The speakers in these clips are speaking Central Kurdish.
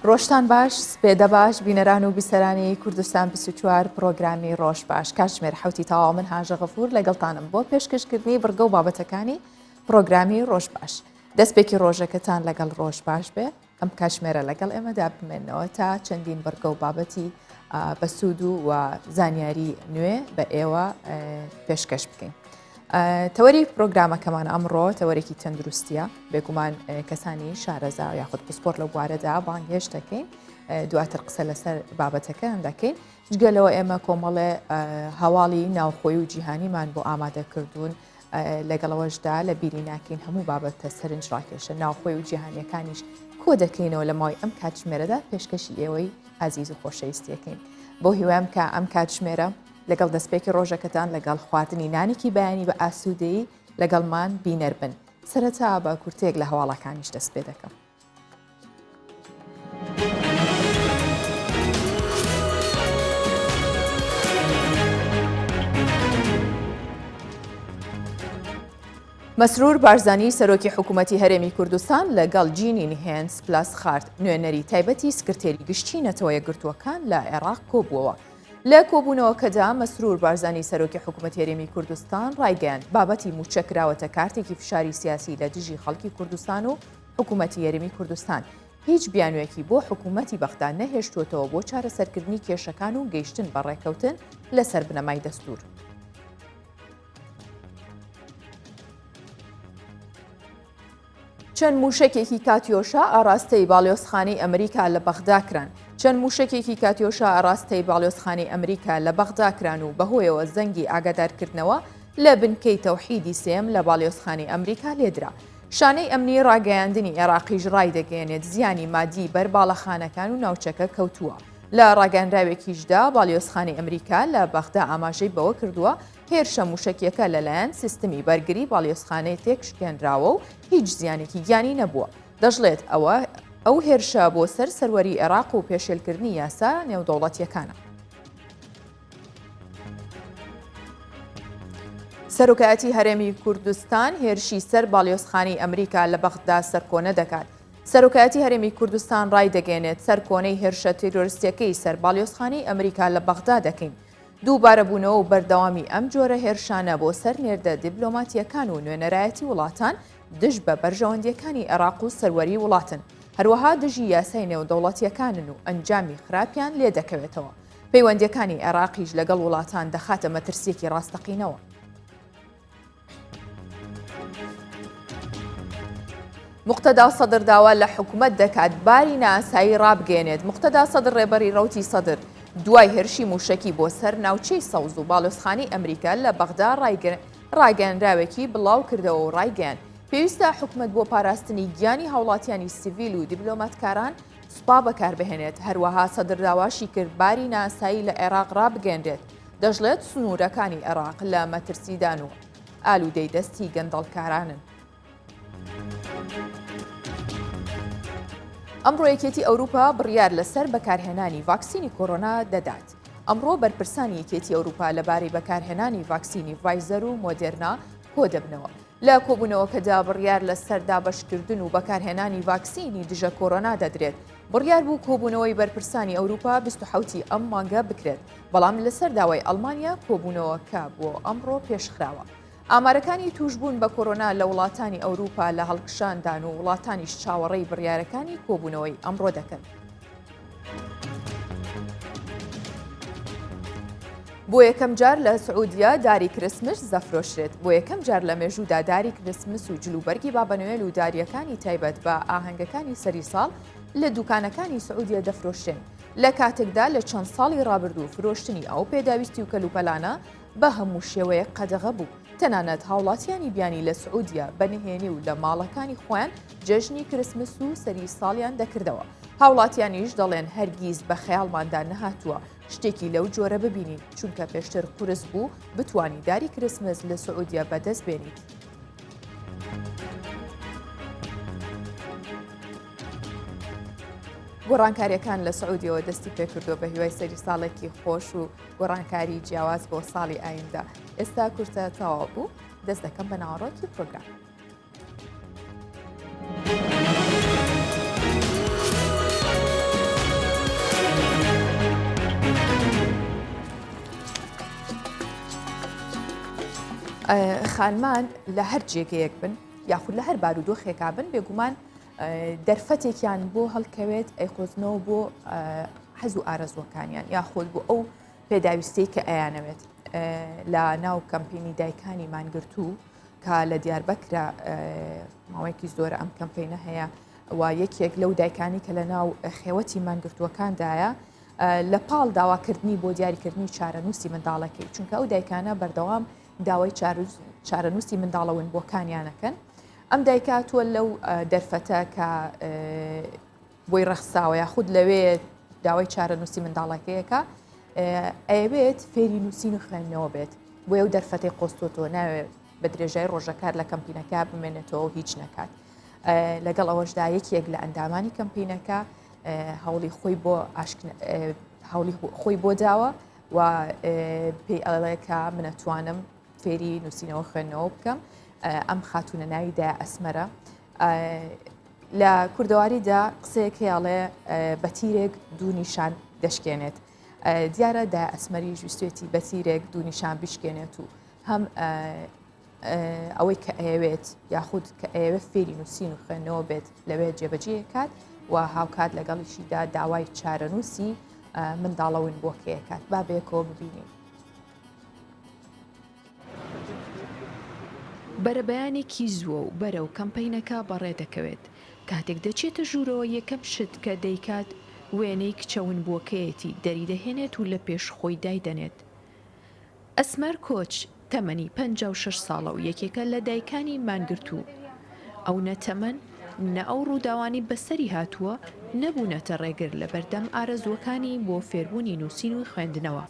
ڕۆژتان باش سپێدە باش بینەران و بیسەرانی کوردستان 24 پرۆگرامی ڕۆژ باش کاتژمێر حوتی تاوا من هاژە غەفور لەگەڵتانم بۆ پێشکەشکردنی بڕگە و بابەتەکانی پرۆگرامی ڕۆژ باش دەستپێکی ڕۆژەکەتان لەگەڵ ڕۆژ باش بێ ئەم کاتژمێرە لەگەڵ ئێمەدا بمێنەوە تا چەندین بڕگە و بابەتی بەسوود و زانیاری نوێ بە ئێوە پێشکەش بکەین. تەوەری پرۆگرامەکەمان ئەمڕۆ تەوەرێکی تەندروستیە بێگومان کەسانی شارەزا یاخود پسپۆرت لە بوارەدا بانگهێش دەکەین دواتر قسە لەسەر بابەتەکەیان دەکەین جگەلەوە ئێمە کۆمەڵێ هەواڵی ناوخۆی و جیهانیمان بۆ ئامادەکردوون لەگەڵەوەشدا لە بیری ناکەین هەموو بابەتە سەرنج ڕاکێشە ناوخۆی و جیهانیەکانیش کۆ دەکەینەوە لە ماوەی ئەم کاتژمێرەدا پێشکەشی ئێوەی عزیز و خۆشەویستیەکەین بۆ هیوام کە ئەم کاتژمێرە لەگەڵ دەستپێکی ڕۆژەکەتان لەگەڵ خواردنی نانێکی بەیانی بە ئاسوودەیی لەگەڵمان بینەر بن سەرەتا بە کورتێک لە هەواڵەکانیش دەست پێ دەکەم. مەسرور بارزانی سەرۆکی حکوومەتی هەرێمی کوردستان لەگەڵ جینی هێنس پلاس خارد نوێنەری تایبەتی سکرتێری گشتی نەتەوە یەکگرتووەکان لە عێراق کۆبووەوە. لە کۆبوونەوەکەدا مەسرور بارزانی سەرۆکی حکوومەتی هەرێمی کوردستان ڕایگەیاند بابەتی موچەکراوەتە کارتێکی فشاری سیاسی لە دژی خەڵکی کوردستان و حکوومەتی هەرێمی کوردستان هیچ بیانوێکی بۆ حکوومەتی بەغدا نەهێشتوتەوە بۆ چارەسەرکردنی کێشەکان و گەیشتن بە ڕێکەوتن لەسەر بنەمای دەستور. چەند موشکێکی کاتیۆشا ئاراستەی باڵیۆزخانەی ئەمریکا لە بەغدا کران. چەند موشکێکی کاتیۆشا ئاراستەی باڵیۆزخانەی ئەمریکا لە بەغدا کران و بەهۆیەوە زەنگی ئاگادارکردنەوە لە بنکەی تەوحیدی سێم لە باڵیۆزخانەی ئەمریکا لێدرا. شانەی ئەمنی ڕاگەیاندنی عێراقیش ڕای دەگەێنێت زیانی مادی بەر باڵەخانەکان و ناوچەکە کەوتووە. لە ڕاگەنراوێکیشدا باڵیۆزخانەی ئەمریکا لە بەغدا ئاماژەی بەوە کردووە هێرشە موشکیەکە لەلایەن سیستمی بەرگری باڵیۆزخانەی تێکشکێنراوە و هیچ زیانێکی گیانی نەبووە. دەژڵێت ئەو هێرشە بۆ سەر سەروەری عێراق و پێشێلکردنی یاسا نێودەوڵەتیەکانە. سەرۆکایەتی هەرێمی کوردستان هێرشی سەر باڵیۆزخانەی ئەمریکا لە بەغدا سەرکۆنە دەکات. سەرۆکایەتی هەرێمی کوردستان ڕای دەگەێنێت سەرکۆنەی هێرشە تێرۆریستیەکەی سەر باڵیۆزخانەی ئەمریکا لە بەغدا دەکەین. دووبارەبوونەوە و بەردەوامی ئەم جۆرە هێرشانە بۆ سەر نێردە دیبلۆماتیەکان و نوێنەرایەتی وڵاتان دژ بە بەرژەوەندیەکانی عێراق و سەروەری وڵاتن هەروەها دژی یاسای نێودەوڵەتیەکانن و ئەنجامی خراپیان لێ دەکەوێتەوە. پەیوەندیەکانی عێراقیش لەگەڵ وڵاتان دەخاتە مەترسیەکی ڕاستەقینەوە. مقتەدا سەدر داوا لە حکوومەت دەکات باری ناسایی ڕابگەێنێت. مقتەدا سەدر ڕێبەری ڕەوتی سەدر دوای هێرشی موشکی بۆ سەر ناوچەی سەوز و باڵۆزخانەی ئەمریکا لە بەغدا ڕاگەیاندراوێکی بڵاو کردەوە و ڕایگەیان پێویستە حکوومەت بۆ پاراستنی گیانی هاوڵاتیانی سیڤیل و دیبلۆماتکاران سوپا بەکاربهێنێت. هەروەها سەدر داواشی کرد باری ناسایی لە عێراق ڕابگەێنرێت. دەژڵێت سنوورەکانی عێراق لە مەترسیدان و ئالوودەی دەستی گەندەڵکارانن. ئەمڕۆ یەکێتی ئەوروپا بڕیار لەسەر بەکارهێنانی ڤاکسینی کۆڕۆنا دەدات. ئەمڕۆ بەرپرسانی یەکێتی ئەوروپا لەبارەی بەکارهێنانی ڤاکسینی ڤایزەر و مۆدێرنا کۆ دەبنەوە. لە کۆبوونەوەکەدا بڕیار لەسەر دابەشکردن و بەکارهێنانی ڤاکسینی دژە کۆڕۆنا دەدرێت. بڕیار بوو کۆبوونەوەی بەرپرسانی ئەوروپا 27 ئەم مانگە بکرێت بەڵام لەسەر داوای ئەڵمانیا کۆبوونەوەکە بۆ ئەمڕۆ پێشخراوە. ئامارەکانی توشبوون بە کۆڕۆنا لە وڵاتانی ئەوروپا لە هەڵکشاندان و وڵاتانیش چاوەڕێی بڕیارەکانی کۆبوونەوەی ئەمڕۆ دەکەن. بۆ یەکەم جار لە سعودیا داری کرسمس دەفرۆشرێت. بۆ یەکەم جار لە مێژوودا داری کرسمس و جلوبەرگی بابەنوێل و داریەکانی تایبەت بە ئاهەنگەکانی سەری ساڵ لە دوکانەکانی سعودیا دەفرۆشرێن. لە کاتێکدا لە چەند ساڵی ڕابردوو فرۆشتنی ئەو پێداویستی و کەلوپەلانە بە هەموو شێوەیە قەدەغە بوو. تەنانەت هاوڵاتیانی بیانی لە سعودیا بەنهێنی و لە ماڵەکانی خۆیان جەژنی کرسمس و سەری ساڵیان دەکردەوە. هاوڵاتیانیش دەڵێن هەرگیز بە خەیاڵماندا نەهاتووە شتێکی لەو جۆرە ببینین چونکە پێشتر قورس بوو بتوانی داری کرسمس لە سعودیا بەدەست بێنیت. گۆڕانکاریەکان لە سعودیەوە دەستی پێکردو بە هیوای سەری ساڵێکی خۆش و گۆڕانکاری جیاواز بۆ ساڵی ئایندا. ئێستا کورتە تەواو بوو دەست دەکەم بە ناوەڕۆکی پرۆگرام. خانمان لە هەر جێگەیەک بن یاخود لە هەر بارودۆخێکا بن بێگومان دەرفەتێکیان بۆ هەڵکەوێت ئەیخۆزنەوە بۆ حەز و ئارەزوەکانیان یاخۆل بۆ ئەو پێداویستەی کە ئەیانەوێت لە ناو کەمپینی دایکانی مانگرتوو کە لە دیاربەکرە ماوەیەکی زۆر ئەم کەمپینە هەیە و یەکێک لەو دایکانی کە لە ناو خێوەتی مانگرتووەکاندایە لە پاڵ داواکردنی بۆ دیاریکردنی چارەنووسی منداڵەکەی چونکە ئەو دایکانە بەردەوام داوای چارەنووسی منداڵەون بۆکانیانەکەن ئەم دایکاتوە لەو دەرفەتە کە بۆی ڕەخساوە یاخود لەوێ داوای چارەنووسی منداڵەکەیەکە ئەوێت فێری نووسین و خوێندنەوە بێت بۆ ئەو دەرفەتی قۆستۆتۆ ناوێت بە درێژای ڕۆژەکار لە کەمپینەکە بمێنێتەوە و هیچ نەکات لەگەڵ ئەوەشدا یەکێک لە ئەندامانی کەمپینەکە هەوڵی خۆی بۆ داوە و پێی ئەڵەیەکە منەتوانم فێری نووسینەوە خوێندنەوە بکەم ئەم خاتونە ناویدا ئەسمەرە لە کوردەواریدا قسەیەک هەیەڵێ بە تیرێک دوو نیشان دەشکێنێت دیارە دا ئەسمەری ویستێتی بە تیرێک دوو نیشان بشکێنێت و هەم ئەوەی کە ئەوێت یاخود کە ئەوێ فێری نووسین و خوێندنەوە بێت لەوێ جێبەجێ کات و هاوکات لەگەڵیشیدا داوای چارەنووسی منداڵەون بۆ کێکات با بێکەوە ببینین. بەرەبەیانێکی زووە و بەرەو کەمپینەکە بەڕێ دەکەوێت کاتێک دەچێتە ژوورەوە یەکەم شت کە دەیکات وێنەی کچەون بۆکەیەتی دەری دەهێنێت و لە پێش خۆی دایدەنێت. ئەسمەر کۆچ تەمەنی 56 ساڵە و یەکێکە لە دایکانی مانگرتوو ئەو نەتەمەن نە ئەو ڕووداوانی بەسەری هاتووە نەبوونەتە ڕێگر لە بەردەم ئارەزوەکانی بۆ فێربوونی نووسین و خوێندنەوە.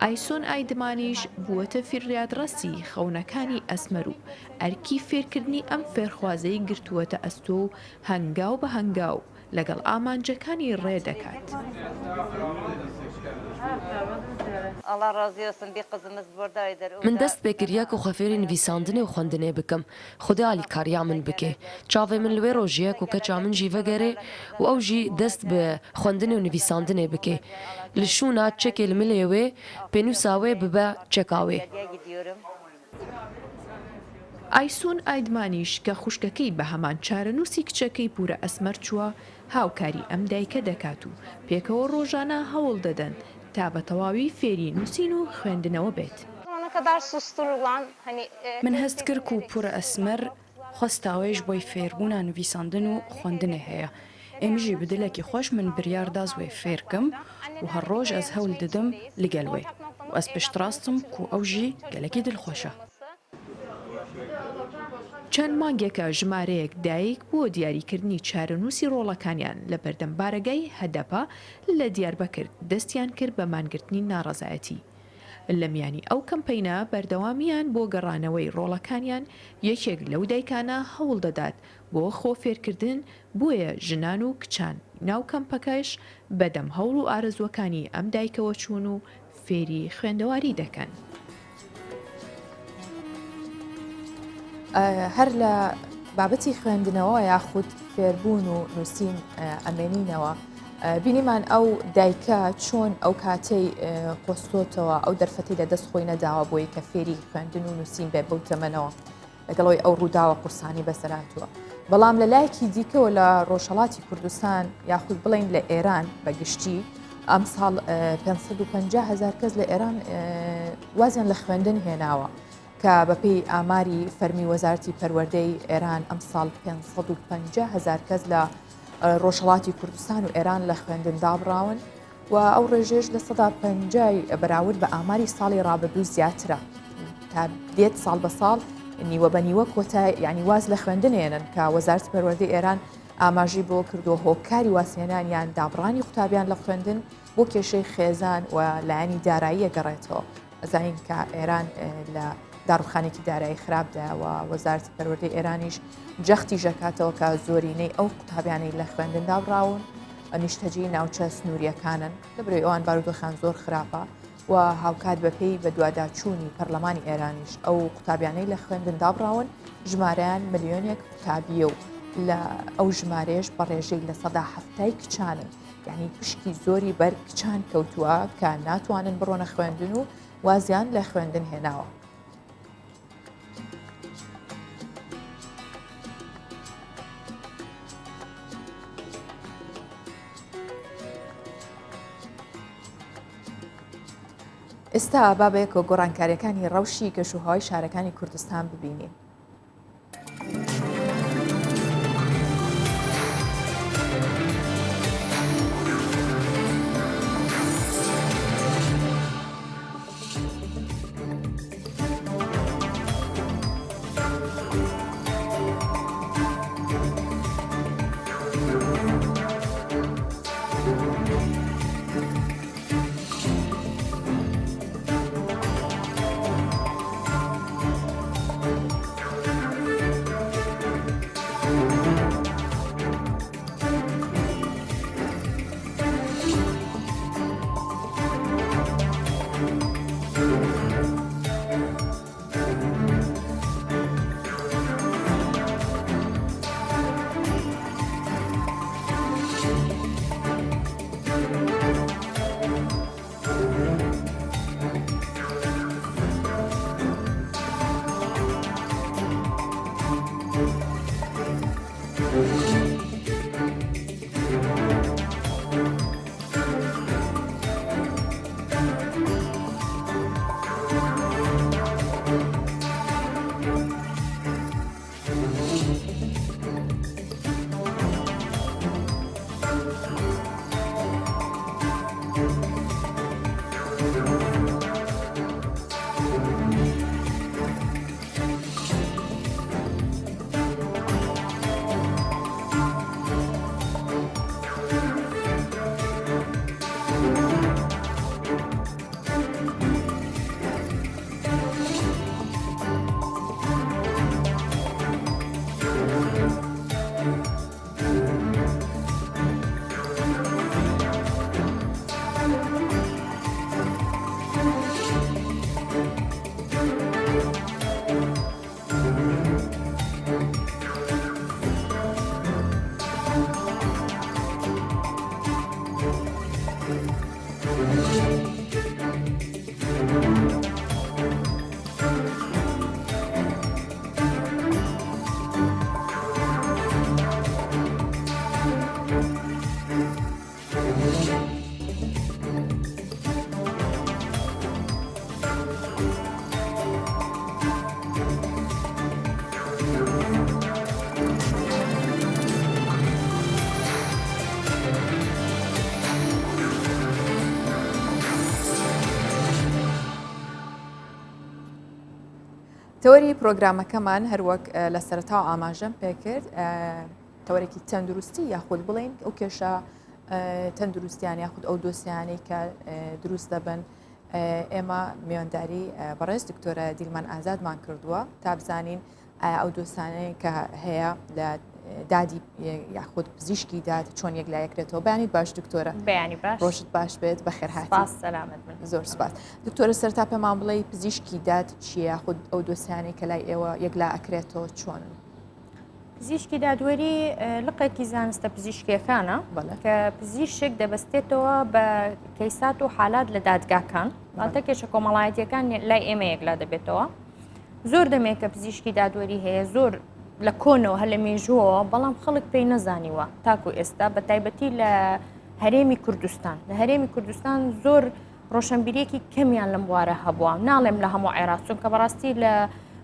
ئایسۆن ئایدمانیش بووەتە فیڕیادڕەسی خەونەکانی ئەسمەر و ئەرکی فێرکردنی ئەم فێرخوازەی گرتووەتە ئەستۆ و هەنگاو بە هەنگاو لەگەڵ ئامانجەکانی ڕێ دەکات. من دەست بێگریە و خەفێری نویساندنێ و خوێندنێ بکەم خودی ئالیکاریا من بکێ چاوێ من لێ ڕۆژیەک و کەچا من ژی vەگەرێ و ئەو ژی دەست بە خوێندنێ و نویساندنێ بکێ لە شوونا چەکێ لە ملێوێ پێنووساوێ ببە چەکاوێ. ئایسۆن ئایدمانیش کە خوشکەکەی بە هەمان چارەنووسی کچەکەی پورە ئەسمەر چووە هاوکاری ئەم دایکە دەکات و پێکەوە ڕۆژانە هەوڵ دەدەن تا بە تەواوی فێری نووسین و خوێندنەوە بێت. من هەست کرد و پورە ئەسمەر خواستاوێش بۆی فێربوونا نویساندن و خوێندنێ هەیە. ئێمەژی بدلێکی خۆش من بریاردا زوێ فێرکەم و هەر ڕۆژ ئەس هەول دەدەم لەگەلوێ و ئەس پشتڕاستم و ئەو ژی گەلەکی دڵخۆشە. چەند مانگێکە ژمارەیەک دایک بۆ دیاریکردنی چارەنووسی ڕۆڵەکانیان لە بەردەم بارەگای هەدەپە لە دیاربەکر دەستیان کرد بە مانگرتنی ناڕەزایەتی. لە میانی ئەو کەمپینە بەردەوامیان بۆ گەڕانەوەی ڕۆڵەکانیان یەکێک لەو دایکانە هەوڵ دەدات بۆ خۆفێرکردن بۆیە ژنان و کچان ناو کەمپەکەش بەدەم هەوڵ و ئارەزوەکانی ئەم دایکەوە چوون و فێری خوێندەواری دەکەن. هەر لە بابەتی خوێندنەوە یاخود فێربوون و نووسین ئەمێنینەوە بینیمان ئەو دایکە چۆن ئەو کاتەی قۆستۆتەوە ئەو دەرفەتی لە دەست خۆی نەداوە بۆی کە فێری خوێندن و نووسین بێ بەو تەمەنەوە لەگەڵەوەی ئەو ڕووداوە قورسانی بەسەراتوە. بەڵام لە لایەکی دیکەوە لە ڕۆژهەڵاتی کوردستان یاخود بڵین لە ئێران بەگشتی ئەم ساڵ 550,000 کەس لە ئێران وازیان لە خوێندن هێناوە کە بەپێی ئاماری فەرمی وەزارەتی پەروەردەی ئێران ئەم ساڵ 550,000 کەس لە ڕۆژهەڵاتی کوردستان و ئێران لە خوێندن دابڕاون و ئەو ڕێژێش لە 150 بەراورد بە ئاماری ساڵی ڕابردوو زیاترە تا 10 ساڵ بە ساڵ نیوە بە نیوە کۆتای یعنی واز لە خوێندن هێنن کە وەزارەتی پەروەردەی ئێران ئاماژی بۆ کردو هۆکاری واسێنانیان دابڕانی قوتابیان لە خوێندن بۆ کێشەی خێزان و لایەنی دارایی گەڕێتەوە. ئەزانین کە ئێران لە داڕوخانێکی دارایی خراپداوە وەزارەتی پەروەردەی ئێرانیش جەختی ژەکاتەوە کە زۆرینەی ئەو قوتابیانەی لە خوێندن دابڕاون نیشتەجی ناوچە سنووریەکانن لەبرەوەی ئەوان بارودۆخان زۆر خراپە و هاوکات بەپێی بە دوواداچوونی پەرلەمانی ئێرانیش ئەو قوتابیانەی لە خوێندن دابڕاون ژمارەیان ملیۆنێک قوتابیە و لە ئەو ژمارەیەش بە ڕێژەی لە 170 کچانن یعنی پشکی زۆری بەر کچان کەوتووە کە ناتوانن بڕۆنە خوێندن و وازیان لە خوێندن هێناوە. ئێستا بابێک و گۆڕانکاریەکانی ڕەوشی کەشوهەوای شارەکانی کوردستان ببینین. تەوەری پرۆگرامەکەمان هەروەک لە سەرەتاو ئاماژەم پێکرد تەوەرێکی تەندروستی یاخود بڵێن ئەو کێشە تەندروستیان یاخود ئەو دۆسیانەی کە دروست دەبن ئێمە میوانداری بەڕێز دکتۆرە دیلمان ئازادمان کردووە تا بزانین ئەو دۆستانەیە کە هەیە لە دادی یاخود پزیشکی داد چۆن یەکلایەکرێتەوە. بەیانیت باش دکتۆرە؟ بەیانی باش. ڕۆژت باش بێت بەخێرهاتی. سپاس سەلامت بن. زۆر سپاس. دکتۆرە سەرتا پێمان بڵێ پزیشکی داد چیە یاخود ئەو دۆسیانەی کە لای ئێوە یەکلا ئەکرێتەوە چۆنن؟ پزیشکی دادوەری لقێکی زانستە پزیشکیەکانە کە پزیشک دەبەستێتەوە بە کەیسات و حالات لە دادگاکان واتە کێشە کۆمەڵایەتیەکان لای ئێمە یەکلا دەبێتەوە. زۆر دەمێک کە پزیشکی دادوەری هەیە زۆر لە کۆنەوە هە لە مێژووەوە بەڵام خەڵک پێی نەزانیوە تاکو ئێستا بە تایبەتی لە هەرێمی کوردستان لە هەرێمی کوردستان زۆر ڕۆشنبیرێکی کەمیان لەم وارە هەبووە ناڵێم لە هەموو عێراق چونکە بەڕاستی لە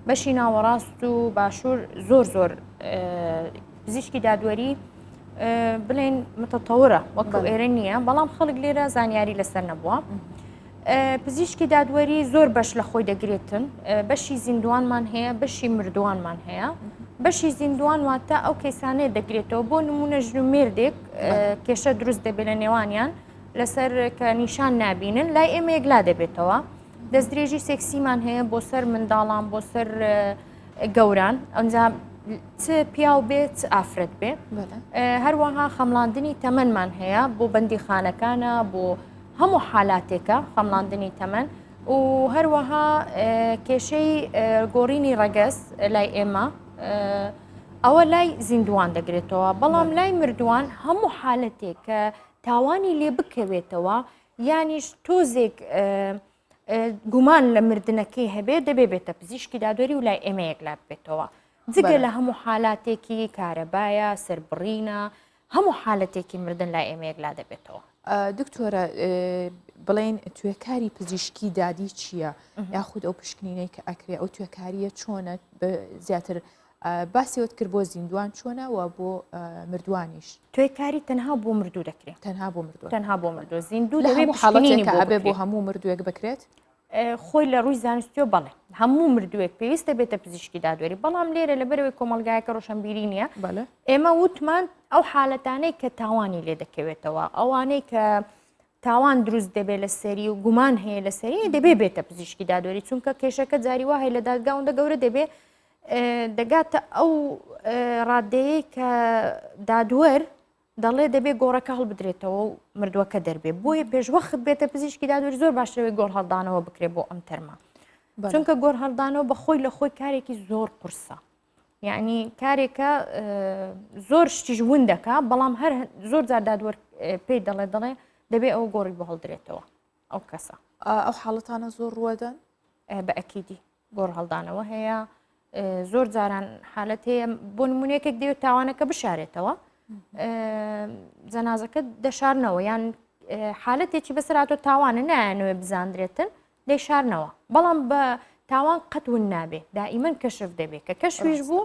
بەشی ناوەڕاست و باشوور زۆر پزیشکی دادوەری بڵێن متەتەورە وەکو ئێرە نییە بەڵام خەڵک لێرە زانیاری لەسەر نەبووە. پزیشکی دادوەری زۆر بەش لە خۆی دەگرێتن بەشی زیندوانمان هەیە بەشی مردووانمان هەیە. بەشی زیندوان واتە ئەو کەیسانەیە دەگرێتەوە بۆ نمونە ژن و مێردێک کێشە دروست دەبێت لە نێوانیان لەسەر کە نیشان نابینن لای ئێمە یەکلا دەبێتەوە. دەستدرێژی سێکسیمان هەیە بۆ سەر منداڵان بۆ سەر گەوران ئەوجا چ پیاو بێت چ ئافرەت بێت. هەروەها خەمڵاندنی تەمەنمان هەیە بۆ بەندیخانەکانە بۆ هەموو حالاتێکە خەمڵاندنی تەمەن و هەروەها کێشەی گۆڕینی ڕەگەز لای ئێمە ئەوە لای زیندوان دەگرێتەوە بەڵام لای مردووان هەموو حالەتێک کە تاوانی لێ بکەوێتەوە یانیش تۆزێک گومان لە مردنەکەی هەبێت دەبێتە پزیشکی دادوەری و لای ئێمە یەکلا بێتەوە جگە لە هەموو حالاتێکی کارەبایە سەربڕینە هەموو حالەتێکی مردن لای ئێمە یەکلا دەبێتەوە. دکتۆرە بڵێن توێکاری پزیشکی دادی چییە؟ یاخود ئەو پشکنینەی کە ئەکرێ ئەو توێکاریە چۆنە زیاتر باسیەوەت کرد بۆ زیندوان چۆنەوە بۆ مردوانیش؟ توێکاری تەنها بۆ مردوو دەکرێت، تەنها بۆ مردووە، تەنها بۆ مردووە. زیندوو لە هەموو حاڵەتێکە ئەبێ بۆ هەموو مردوویەک بکرێت؟ خۆی لە ڕووی زانستیۆ بەڵێ هەموو مردووێک پێویستە بێتە پزیشکی دادوەری، بەڵام لێرە لەبەرەوەی کۆمەلگایەکە ڕۆشنبیری نییە ئێمە وتمان ئەو حاڵەتانەی کە تاوانی لێ دەکەوێتەوە، ئەوانەی کە تاوان دروست دەبێت لە سەری و گومان هەیە لە سەری دەبێ بێتە پزیشکی دادوەری، چونکە کێشەکە جاری وا هەیە لە دادگا ئەوەندە گەورە دەبێ دەگاتە ئەو ڕادەیەی کە دادوەر دەڵێ دەبێ گۆڕەکە هەڵبدرێتەوە و مردووەکە دەربێ، بۆیە پێشوەخت بێتە پزیشکی دادوەری زۆر باشەوەی گۆڕ هەڵدانەوە بکرێت بۆ ئەم تەرمە، چونکە گۆڕ هەڵدانەوە بە خۆی لە خۆی کارێکی زۆر قورسە، یعنی کارێکە زۆر شتیش ون دەکا، بەڵام هەر زۆر جار دادوەر پێی دەڵێ دەبێ ئەو گۆڕی بۆ هەڵدرێتەوە ئەو کەسە. ئەو حاڵەتانە زۆر ڕوەدەن؟ بە ئەکیدی گۆڕ هەڵدانەوە هەیە، زۆر جاران حالەت هەیە بۆ نمونونەیەکێک دەوێت تاوانەکە بشارێتەوە جەنازەکە دەشارنەوە، یان حالەتێکی بەسەراتۆ تاوانە نایانوێ بزاندرێتن لێ شارنەوە، بەڵام بە تاوان قەتون نابێ دائیمەن کەشف دەبێت کە کەشویش بوو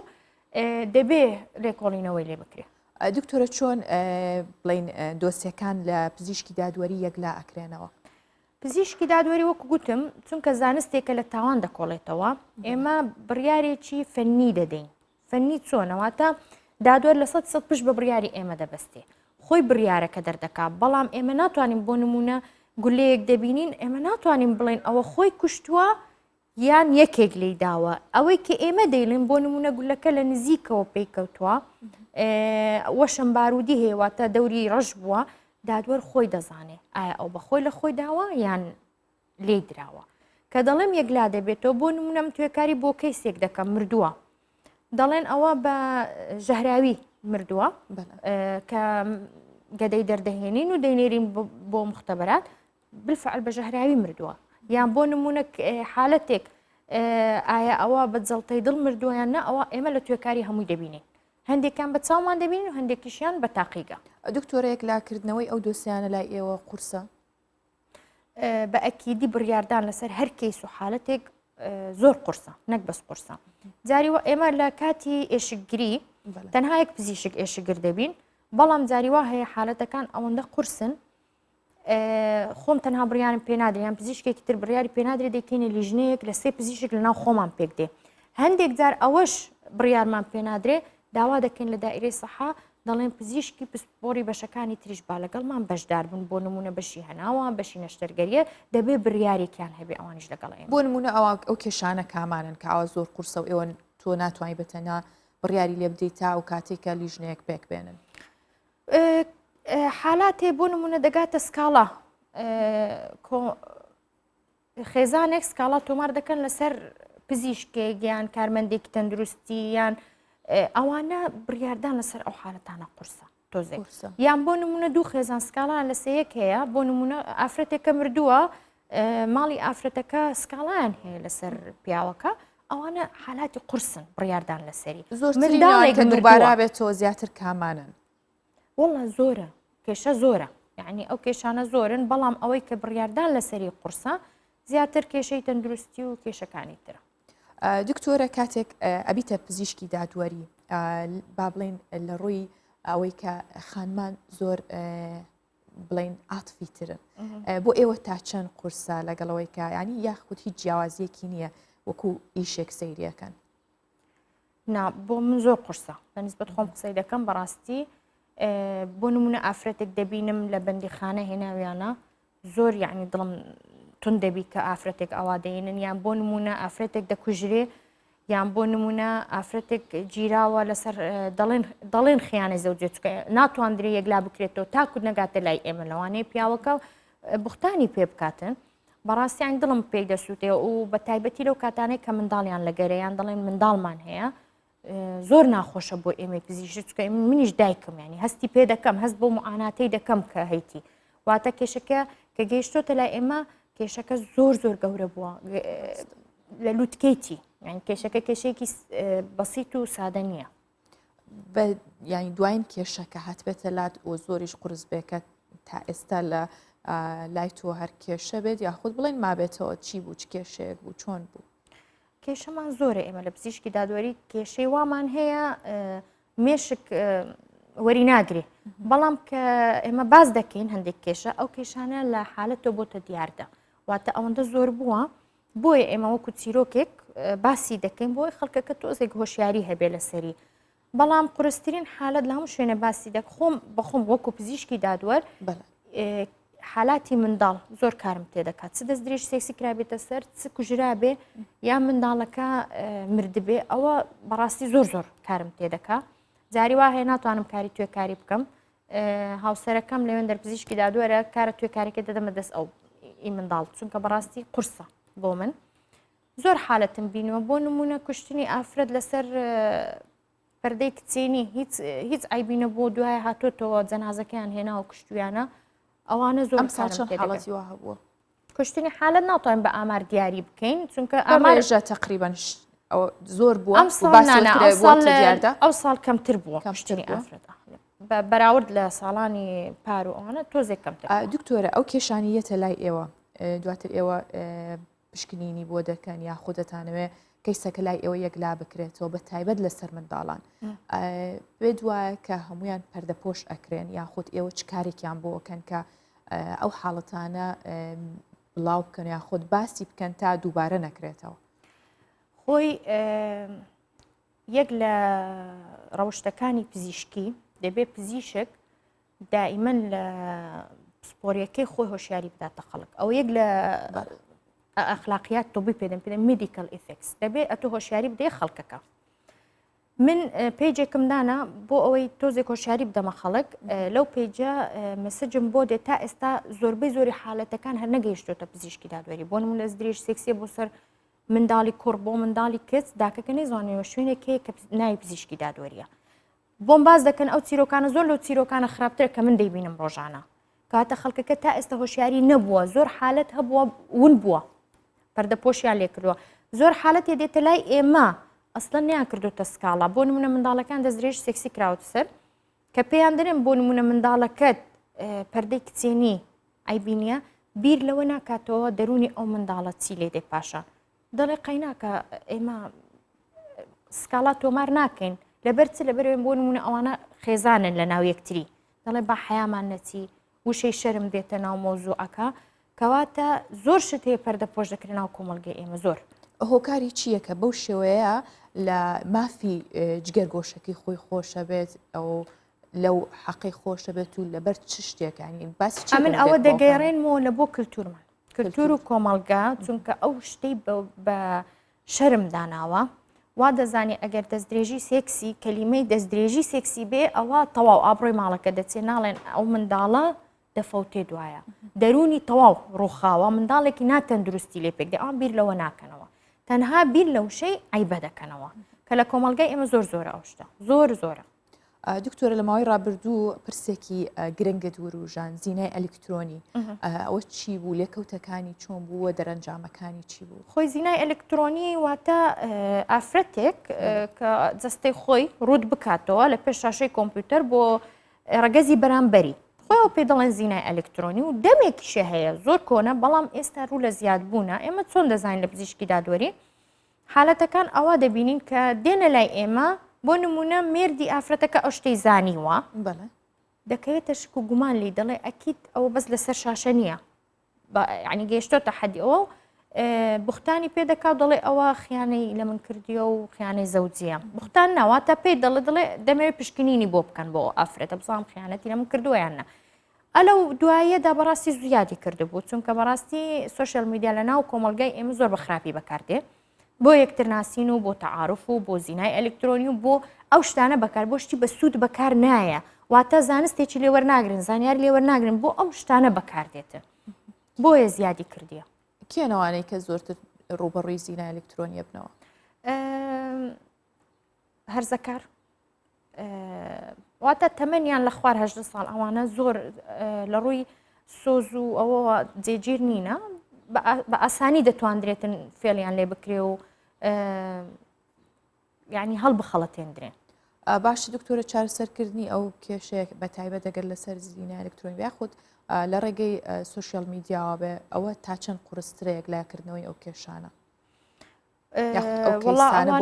دەبێ لێکۆڵینەوەی لێ بکرێت. دکتۆرە چۆن بڵین دۆسیەکان لە پزیشکی دادوەری یەکلا ئەکرێنەوە؟ پزیشکی دادوەری وەکو گوتم چونکە زانستێکە لە تاوان دەکۆڵێتەوە ئێمە بڕیارێکی فەنی دەدەین. فەنی چۆنەواتە دادوەر لە 100% پشت بە بڕیاری ئێمە دەبەستێ، خۆی بڕیارەکە دەردەکات، بەڵام ئێمە ناتوانین بۆ نمونە گولەیەک دەبینین ئێمە ناتوانین بڵێن ئەوە خۆی کوشتووە یان یەکێک لی داوە، ئەوەی کە ئێمە دەیڵێن بۆ نمونە گولەکە لە نزیکەوە پێی کەوتووە وەشم بارودی هێواتە دەوری ڕەش بووە، دادوەر خۆی دەزانێ ئایا ئەو بە خۆی لە خۆی داوە یان لێ دراوە، کە دەڵێم یەکلا دەبێتەوە بۆ نمونەم توێکاری بۆ کەیسێک دەکەم مردووە، دەڵێن ئەوە بە ژەهراوی مردووە کە گەدەی دەردەهێنین و دەینێرین بۆ مختبەرات بالفعل بە ژەهراوی مردووە، یان بۆ نمونە حالەتێک ئایا ئەوە بە جەڵتەی دڵ مردووە یان نە، ئەوە ئێمە لە توێکاری هەمووی دەبینین، هەندێکان بە چاومان دەبینین و هەندێکیشیان بە تاقیگە. دکتۆرەیەک لاکردنەوەی ئەو دۆسیانە لای ئێوە قورسە؟ بە ئەکیدی بڕیاردان لەسەر هەر کەیس و حالەتێک زۆر قورسە، نەک بەس قورسە. جاری ئێمە لە کاتی ئێشکگیری تەنها یەک پزیشک ئێشکگر دەبین، بەڵام جاریوا هەیە حالەتەکان ئەوەندە قورسن خۆم تەنها بڕیارم پێ نادرێ، یان پزیشکێکی تر بڕیاری پێ نادرێ دەکەینە لیژنەیەک لە 3 پزیشک لەناو خۆمان پێک دێ، هەندێک جار ئەوەش بڕیارمان پێ نادرێ داوا دەکەین لە دائیرەی سەحا دەڵێن پزیشکی پسپۆری بەشەکانی تریش با لەگەڵمان بەشدار بن، بۆ نمونە بەشی هەناوە بەشی نەشتەرگەریە دەبێ بڕیارێکیان هەبێ ئەوانیش لەگەڵێن. بۆ نمونە ئەو کێشانە کامانن کە ئەوە زۆر قورسە و ئێوە تۆ ناتوانانی بەتەنها بڕیاری لێ بدەیت تا و کاتێکە لیژنەیەک پێک بێنن. حالاتێ بۆ نمونە دەگاتە سکاڵا خێزانێک سکاڵا تۆمار دەکەن لەسەر پزیشکێک یان کارمەندێکی تەندروستی یان ئەوانە بڕیاردان لەسەر ئەو حالەتانە قورسە تۆزێک، یان بۆ نمونە دوو خێزان سکاڵان لە سەیەک هەیە، بۆ نمونە ئافرەتێکە مردووە ماڵی ئافرەتەکە سکاڵیان هەیە لەسەر پیاوەکە، ئەوانە حالاتی قورسن بڕیاردان لەسەری منداڵێک دووبارە بێتەوە زیاتر کامانن. وەڵا زۆرە کێشە زۆرە، یعنی ئەو کێشانە زۆرن، بەڵام ئەوەی کە بڕیاردان لەسەری قورسە زیاتر کێشەی تەندروستی و کێشەکانی ترە. دکتۆرە کاتێک ئەبیتە پزیشکی دادوەری با بڵێن لە ڕووی ئەوەی کە خانمان زۆر بڵێن عاتفی ترن بۆ ئێوە تا چەند قورسە لەگەڵەوەی کە ینی یاخود هیچ جیاوازیەکی نییە وەکو ئیشێک سەیریەکەن؟ نا بۆ من زۆر قورسە بەنسبەت خۆم قسەی دەکەم بەڕاستی، بۆ نمونە ئافرەتێک دەبینم لە بەندیخانە هێناویانە زۆر یعنی دڵم تون دەبی کە ئافرەتێک ئەوا دەێنن، یان بۆ نمونە ئافرەتێک دەکوژرێ، یان بۆ نمونە ئافرەتێک گیراوە لەسەر دەڵێن خیانە زەوجێت ناتواندرێ یەکلا بکرێتەوە تاکو نەگاتە لای ئێمە لەوانەیە پیاوەکە بوختانی پێ بکاتن، بەڕاستیان دڵم پێی دەسووتێ و بە تایبەتی لەو کاتانەی کە منداڵیان لە گەرەیان دەڵێن منداڵمان هەیە زۆر ناخۆشە بۆ ئێمە پزیشک، چکە منیش دایکم ینی هەستی پێ دەکەم، هەست بۆ معاناتەی دەکەم کە هەیتی واتە کێشەکە کە گەیشتۆتە لای ئێمە کێشەکە زۆر زۆر گەورە بووە لە لووتکەیتی، یعنی کێشەکە کێشەیەکی بەسیط و سادە نییە. ینی دوایین کێشەکە هاتبێتە لات و زۆریش قورس بێکە تا ئێستا لە لای تۆ هەر کێشە بێت یاخود بڵێن مابێتەوە چی بوو چ کێشەیەک بوو چۆن بوو؟ کێشەمان زۆرە ئێمە لە پزیشکی دادوەری کێشەی وامان هەیە مێشک وەری ناگرێ بەڵام کە ئێمە باز دەکەین هەندێک کێشە ئەو کێشانە لە حالەتەوە بۆتە دیاردە واتە ئەوەندە زۆر بووە بۆیە ئێمە وەکو چیرۆکێک باسی دەکەین بۆی خەڵکەکە تۆزێک هۆشیاری هەبێ لەسەری بەڵام قورسترین حالت لە هەموو شوێنە باسی دەخۆم بەخۆم وەکو پزیشکی دادوەر حالاتی منداڵ زۆر کارم تێدەکات چ دەست درێژ سێکسی کرابێتە سەر چ کوژرابێ یا منداڵەکە مردبێ ئەوە بەڕاستی زۆر زۆر کارم تێدەکا جاری وا هەیە ناتوانم کاری توێکاری بکەم هاوسەرەکەم لەوێن دەرپزیشکی دادوەرە کارە توێکاریکە دەدەمە دەست ئەو ئی منداڵ چونکە بەڕاستی قورسە بۆ من زۆر حالەتم بینەوە بۆ نمونە کوشتنی ئافرەت لەسەر پەردەی کچێنی هیچ ئایبینە بۆ دوای هاتۆتەوە جەنازەکەیان هێناوە کوشتویانە ئەوانە زۆر حاڵەتی وا هەبووە کوشتنی حالت ناتوانین بە ئامار دیاری بکەین چونکە ئامارژە تقریبان زۆر بووە ئەو ساڵ کەمتر بووە کوشتنی ئافرەت بەراورد لە ساڵانی پار و ئەوانە تۆزێک کەمتر دکتۆرە ئەو کێشانیەتە لای ئێوە دواتر ئێوە پشکنینی بۆ دەکەن یا خودتانەوێ کەیسەکە لای ئێوە یەکلا بکرێتەوە بە تایبەت لەسەر منداڵان بێ دوایە کە هەمویان پەردەپۆش ئەکرێن یاخود ئێوە چ کارێکیان بۆکەن کە ئەو حاڵەتانە بڵاو بکەن یاخود باسی بکەن تا دووبارە نەکرێتەوە خۆی یەک لە ڕەوشتەکانی پزیشکی دەبێت پزیشک دائیمەن لە سپۆریەکەی خۆی هۆشیاری بداتە خەڵک ئەو یەک لە ئەخلاقیات تۆبی پێدەم میدیکال ئیفکس دەبێت ئەتۆ هۆشیاری بدەیە خەڵکەکە من پیجێکم دانا بۆ ئەوەی تۆزێک هۆشیاری بدەمە خەڵک لەو پیجە مەسەجم بۆ دێت تا ئێستا زۆربەی زۆری حالەتەکان هەر نەگەیشتۆتە پزیشکی دادوەری بۆ نمونە لە درێژ سێکسیە بۆ سەر منداڵی کوڕ بۆ منداڵی کچ داکەکە نەیزانێەوە شوێنێکەیە کە ناوی پزیشکی دادوەریە بۆم باز دەکەن ئەو چیرۆکانە زۆر لەو چیرۆکانە خراپترە کە من دەیبینم ڕۆژانە کاتە خەڵکەکە تا ئێستا هۆشیاری نەبووە زۆر حالت هەبووە ون بووە پەردەپۆشیان لێ کردووە زۆر حالەتێ دێتە لای ئێمە ئەسڵەن نیان کردوتە سکاڵا بۆ نمونە منداڵەکان دەستدرێژ سێکسی کراوەتە سەر کە پێیان دەرێن بۆ نمونە منداڵەکەت پەردەی کچێنی ئایبینە بیر لەوە ناکاتەوە دەرونی ئەو منداڵە چی لێ دێ پاشە دەڵێ قەیناکە ئێمە سکاڵا تۆمار ناکەین لەبەر چ لەبەرێن بۆ نمونە ئەوانە خێزانن لە ناو یەکتری دەڵێ با حەیامان نەچی وشەی شەرم دێتە ناو مۆزوعەکە کەواتە زۆر شت هەیە پەردەپۆش دەکرێن ناو کۆمەڵگەی ئێمە زۆر هۆکاری چییە کە بەو شێوەیە لە مافی جگەرگۆشەکەی خۆی خۆشە بێت ئەو لەو حەقی خۆشە بێت و لەبەر چ شتێکانی باسی من ئەوە دەگەێڕێنمەوە لە بۆ کللتورمان کللتور و کۆمەڵگا چونکە ئەو شتەی بە شەرم داناوە وا دەزانێت ئەگەر دەستدرێژی سێکسی کەلیمەی دەستدرێژی سێکسی بێ ئەوە تەواو ئابڕۆی ماڵەکە دەچێت ناڵێن ئەو منداڵە دەفەوتێ دوایە دەرونی تەواو ڕووخاوە منداڵێکی ناتەندروستی لێ پێک دێ ئەوان بیر لەوە ناکەنەوە تەنها بیر لەو شەی عیبە دەکەنەوە کە لە کۆمەڵگای ئێمە زۆر زۆرە ئەو شتە زۆر زۆرە دکتۆرە لە ماوەی ڕابردوو پرسێکی گرنگت وروژان زینای ئەلکترۆنی ئەوە چی بوو لێکەوتەکانی چۆن بووە دەرەنجامەکانی چی بوو خۆی زینای ئەلکترۆنی واتە ئافرەتێک کە جەستەی خۆی ڕوود بکاتەوە لە پێش شاشەی کۆمپیوتەر بۆ ڕەگەزی بەرامبەری خۆیەوە پێ دەڵێن زینای ئەلکترۆنی و دەمێکیشە هەیە زۆر کۆنە بەڵام ئێستا ڕوو لە زیادبوونە ئێمە چۆن دەزانین لە پزیشکی دادوەری حالەتەکان ئەوە دەبینین کە دێنە لای ئێمە بۆ نمونە مێردی ئافرەتەکە ئەو شتەی زانیوە دەکەوێتە شک و گومان لی دەڵێ ئەکیت ئەوە بەس لەسەر شاشە نییە ینی گەیشتۆتە حەدی ئەوە بوختانی پێ دەکات دەڵێ ئەوە خیانەی لە من کردیە و خیانەی زەوجیە بوختان ناواتە پێی دەڵێ دەمەوێت پشکنینی بۆ بکەن بۆ ئافرەتە بزانام خیانەتی لە من کردووەیانە ئەلەو دوایەدا بەڕاستی زیادی کردبوو چونکە بەڕاستی سوۆشیال میدیا لە ناو کۆمەلگای ئێمە زۆر بەخراپی بەکاردێ بۆ یەکترناسین و بۆ تەعاروف و بۆ زینای ئەلکترۆنی و بۆ ئەو شتانە بەکار بۆ شتی بە سوود بەکار نایە واتە زانستێکی لێوەرناگرن زانیار لێوەرناگرن بۆ ئەو شتانە بەکاردێتە بۆیە زیادی کردیە کێنەوانەی کە زۆرتر ڕوبەڕووی زینای ئەلکترۆنیە بنەوە هەرزەکار واتە تەمەنیان لە خوار 18 ساڵ ئەوانە زۆر لە ڕووی سۆز و ئەوە جێگیر نینە بە ئاسانی دەتواندرێتن فێڵیان لێ بکرێ و یعنی هەڵبخەڵەتێنرێن باش دکتۆرە چارەسەرکردنی ئەو کێشەیە بە تایبەت دەگەر لەسەر زیینە ئەلکترۆنی یاخود لە ڕێگەی سوسیال میدیاوە بێ ئەوە تا چەند قورسترەیەک لایکردنەوەی ئەو کێشانە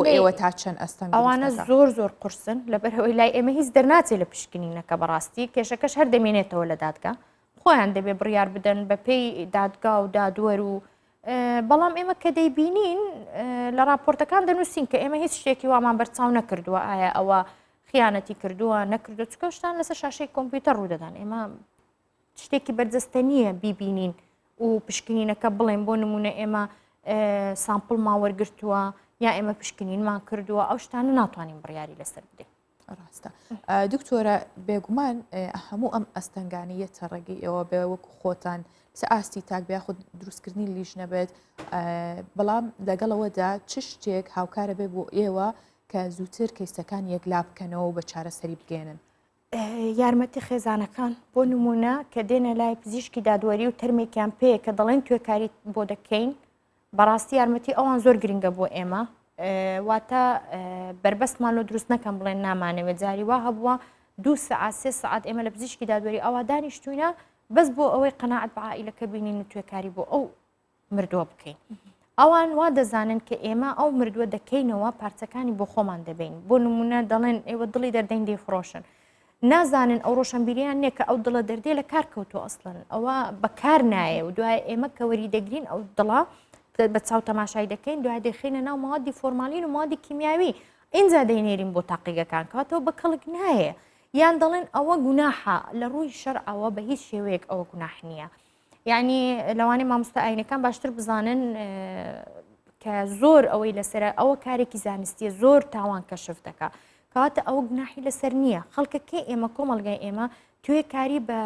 بۆ ئێوە تا چەند ئەستەنگ ئەوانە زۆر قورسن لەبەرەوەی لای ئێمە هیچ دەرناچێت لە پشکنینەکە بەڕاستی کێشەکەش هەر دەمێنێتەوە لە دادگا خۆیان دەبێ بڕیار بدەن بە پێی دادگا و دادوەر و بەڵام ئێمە کە دەیبینین لە راپۆرتەکان دەنووسین کە ئێمە هیچ شتێکی وامان بەرچاو نەکردووە ئایا ئەوە خیانەتی کردووە نەکردو چکەشتان لەسەر شاشەی کۆمپیوتەر ڕوودەدان ئێمە شتێکی بەرجەستە نییە بیبینین و پشکنینەکە بڵێن بۆ نمونە ئێمە سامپڵمان وەرگرتووە یا ئێمە پشکنینمان کردووە ئەو شتانە ناتوانین بڕیاری لەسەر بدەین ڕاستە دکتۆرە بێگومان هەموو ئەم ئەستەنگانیەتە ڕێگەی ئێوە بێ وەکو خۆتان ئاستی تاک بیا خود دروستکردنی لیژ نەبێت بەڵام لەگەڵەوەدا چ شتێک هاوکارە بێ بۆ ئێوە کە زووتر کەیسەکان یەکلا بکەنەوە و بە چارەسەری بگێنن یارمەتی خێزانەکان بۆ نمونە کە دێنە لای پزیشکی دادوەری و تەرمێکیان پێ کە دەڵێن توێکاری بۆ دەکەین بەڕاستی یارمەتی ئەوان زۆر گرنگە بۆ ئێمە واتە بربەستمان لە دروست نەکەم بڵێن نامانەوێت جاری وا هەبووە 2 سعات 3 سعات ئێمە لە پزیشکی دادوەری ئەوە دانیشتوینە بەس بۆ ئەوەی قەناعەت بە عائیلەکە بینین و توێکاری بۆ ئەو مردووە بکەین ئەوان وا دەزانن کە ئێمە ئەو مردووە دەکەینەوە پارچەکانی بۆ خۆمان دەبین بۆ نمونە دەڵێن ئێوە دڵی دەردەین دەیفرۆشن نازانن ئەو ڕۆشنبیریان نییە کە ئەو دڵە دەردێ لە کار کەوتۆ ئەسڵن ئەوە بەکار نایە و دوای ئێمە کە وەری دەگرین ئەو دڵە بە چاو تەماشای دەکەین دوای دەخینە ناو موادی فۆرمالین و موادی کیمیاوی ئینجا دەینێرین بۆ تاقیگەکان کەواتەوە بە کەڵک نایە یان دەڵێن ئەوە گوناحە لە ڕووی شەرعەوە بە هیچ شێوەیەک ئەوە گوناح نییە یعنی لەوانەیە مامۆستا ئاینەکان باشتر بزانن کە زۆر ئەوەی لەسەر ئەوە کارێکی زانستیە زۆر تاوان کەشف دەکا کەواتە ئەوە گوناحی لەسەر نییە خەڵکەکەی ئێمە کۆمەڵگای ئێمە توێ کاری بە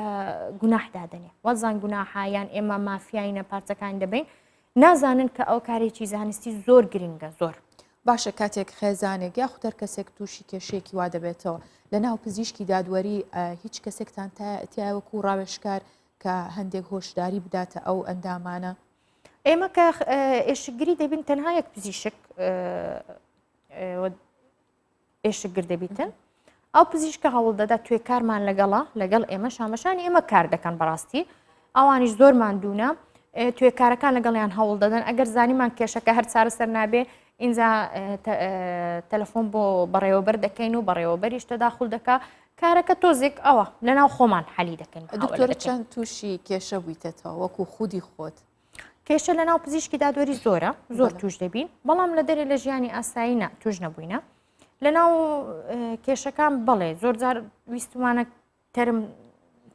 گوناح دادنێ وەزان گوناحە یان ئێمە مافیاینە پارچەکان دەبین نازانن کە ئەو کارێکی زانستی زۆر گرنگە زۆر باشە کاتێک خێزانێک یا خودەر کەسێک تووشی کێشێکی وا دەبێتەوە لە ناو پزیشکی دادوەری هیچ کەسێکتان تیاوەکو ڕاوێشکار کە هەندێک هۆشداری بداتە ئەو ئەندامانە ئێمە کە ئێشگری دەبین تەنها یەک پزیشک ئێشگر دەبیتن ئەو پزیشکە هەوڵ دەدا توێ کارمان لەگەڵ ئێمە شامەشانی ئێمە کار دەکەن بەڕاستی ئەوانیش زۆرمان دوونە توێکارەکان لەگەڵیان هەوڵ دەدەن ئەگەر زانیمان کێشەکە هەر چارەسەر نابێ ئینجا تەلەفۆن بۆ بەڕێوەبەر دەکەین و بەڕێوەبەریش تەداخل دەکا کارەکە تۆزێک ئەوە لەناو خۆمان حەلی دەکەین دکتۆر چەند تووشی کێشە بوویتەوە وەکو خودی خۆت کێشە لەناو پزیشکی دادوەری زۆرە زۆر توش دەبین بەڵام لە دەرێ لە ژیانی ئاسایی توش نەبووینە لەناو کێشەکان بەڵێ زۆر جار ویستمانە تەرم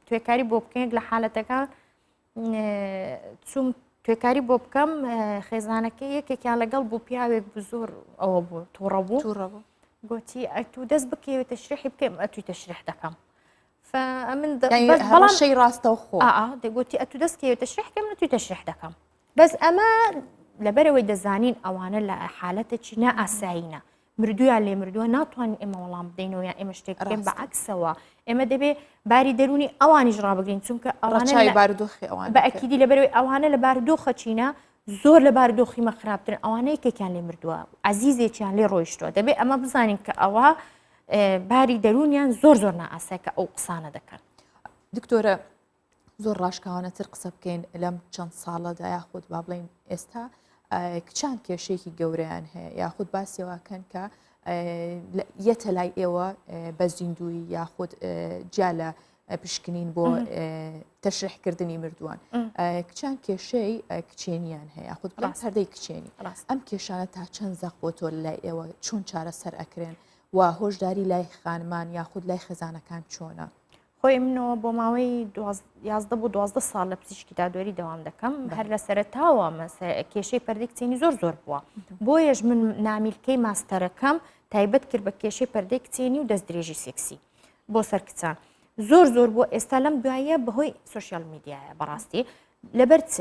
توێکاری بۆ بکەین لە حالەتەکان چوم توێکاری بۆ بکەم خێزانەکە یەکێکیان لەگەڵ بوو پیاوێک بوو زۆر ئەوە بوو تووڕە بوو گوتی ئەتو دەست بکەوێت تەشریحی بکەم ئەتوی تەشریح دەکەم فمن بەڵام شەی ڕاستە خۆ دەگوتی ئەتو دەستکەوێت تەشریح بکەم نەتوی تەشریح دەکەم بەس ئەمە لەبەرەوەی دەزانین ئەوانە لە حالەتێکی نائاساییە مردویان لێ مردووە ناتوانین ئێمە وەڵام بدەینەوە یان ئێمە شتێک بکەین بەعکسەوە ئێمە دەبێ باری دەرونی ئەوانیش ڕابگرین چونکە ئەوانە بە ئەکیدی لەبەرەوەی ئەوانە لە بارودۆخە چینە زۆر لە بارودۆخی مە خراپترن ئەوانە یەکێکیان لێ مردووە عەزیزێکیان لێ ڕۆیشتووە دەبێ ئەمە بزانین کە ئەوە باری دەرونیان زۆر نائاسای کە ئەو قسانە دەکەن دکتۆرە زۆر ڕاشکاوانەتر قسە بکەین لەم چەند ساڵەدا یاخود با بڵێن ئێستا کچان کێشێکی گەورەیان هەیە یاخود باسیێواکەن کە یەتە لای ئێوە بە زیندوی یاخود جیا لە پشکنین بۆ تەشریحکردنی مردووان کچان کێشەی کچێنیان هەیە یاخود بڵێن هەردەی کچێنی ئەم کێشانە تا چەند زەق بۆ تۆ لای ئێوە چۆن چارەسەر ئەکرێن و هۆشداری لای خانمان یاخود لای خێزانەکان چۆنە خۆی منەوە بۆ ماوەی 11 بۆ 12 ساڵ لە پزیشکی دادوەری دەوام دەکەم هەر لە سەرەتاوە کێشەی پەردەی کچێنی زۆر بووە بۆیەش من نامیلکەی ماستەرەکەم تایبەت کرد بە کێشەی پەردەی کچێنی و دەست درێژی سێکسی بۆ سەر کچان زۆر بووە ئێستا لەم دوایە بەهۆی سوسیال میدیایە بەڕاستی لەبەر چ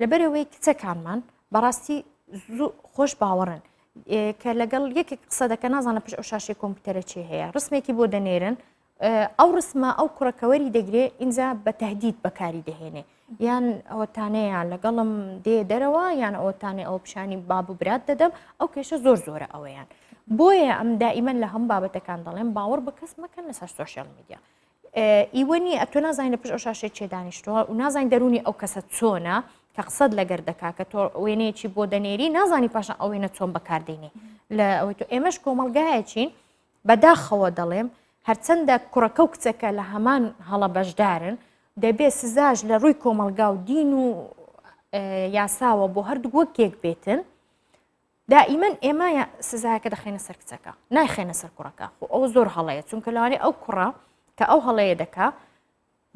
لەبەرەوەی کچەکانمان بەڕاستی خۆش باوەڕن کە لەگەڵ یەکێک قسە دەکە نازانە پشت ئەو شاشەی کۆمپیوتەرە چی هەیە ڕسمێکی بۆ دەنێرن ئەو ڕسمە ئەو کوڕەکەوەری دەگرێ ئینجا بە تەهدید بەکاری دەهێنێ یان ئەوەتانەیان لەگەڵم دێ دەرەوە یان ئەوەتانێ ئەو پیشانی باب و برات دەدەم ئەو کێشە زۆرە ئەوەیان بۆیە ئەم دائیمەن لە هەم بابەتەکان دەڵێن باوەڕ بە کەس مەکەن لەسەر سوۆشیال میدیا. ئیوەنی ئەتۆ نازانین لە پشت ئەو شاشەی چێ دانیشتووە و نازانین دەرونی ئەو کەسە چۆنە کە قسەد لەگەر دەکا کە تۆ وێنەیەکی بۆ دەنێری نازانی پاشان ئەو وێنە چۆن بەکاردێنی لە ئەوەی تۆ ئێمەش کۆمەلگایەکین بەداخەوە دەڵێم هەرچەندە کوڕەکە و کچەکە لە هەمان هەڵە بەشدارن دەبێت سزاژ لە ڕووی کۆمەلگا و دین و یاساوە بۆ هەردوو وەکێک بێتن دائیمەن ئێمە سزایەکە دەخێنە سەر کچەکە نایخێنە سەر کوڕەکە ئەو زۆر هەڵەیە چونکە لەوانێ ئەو کوڕە کە ئەو هەڵەیە دەکا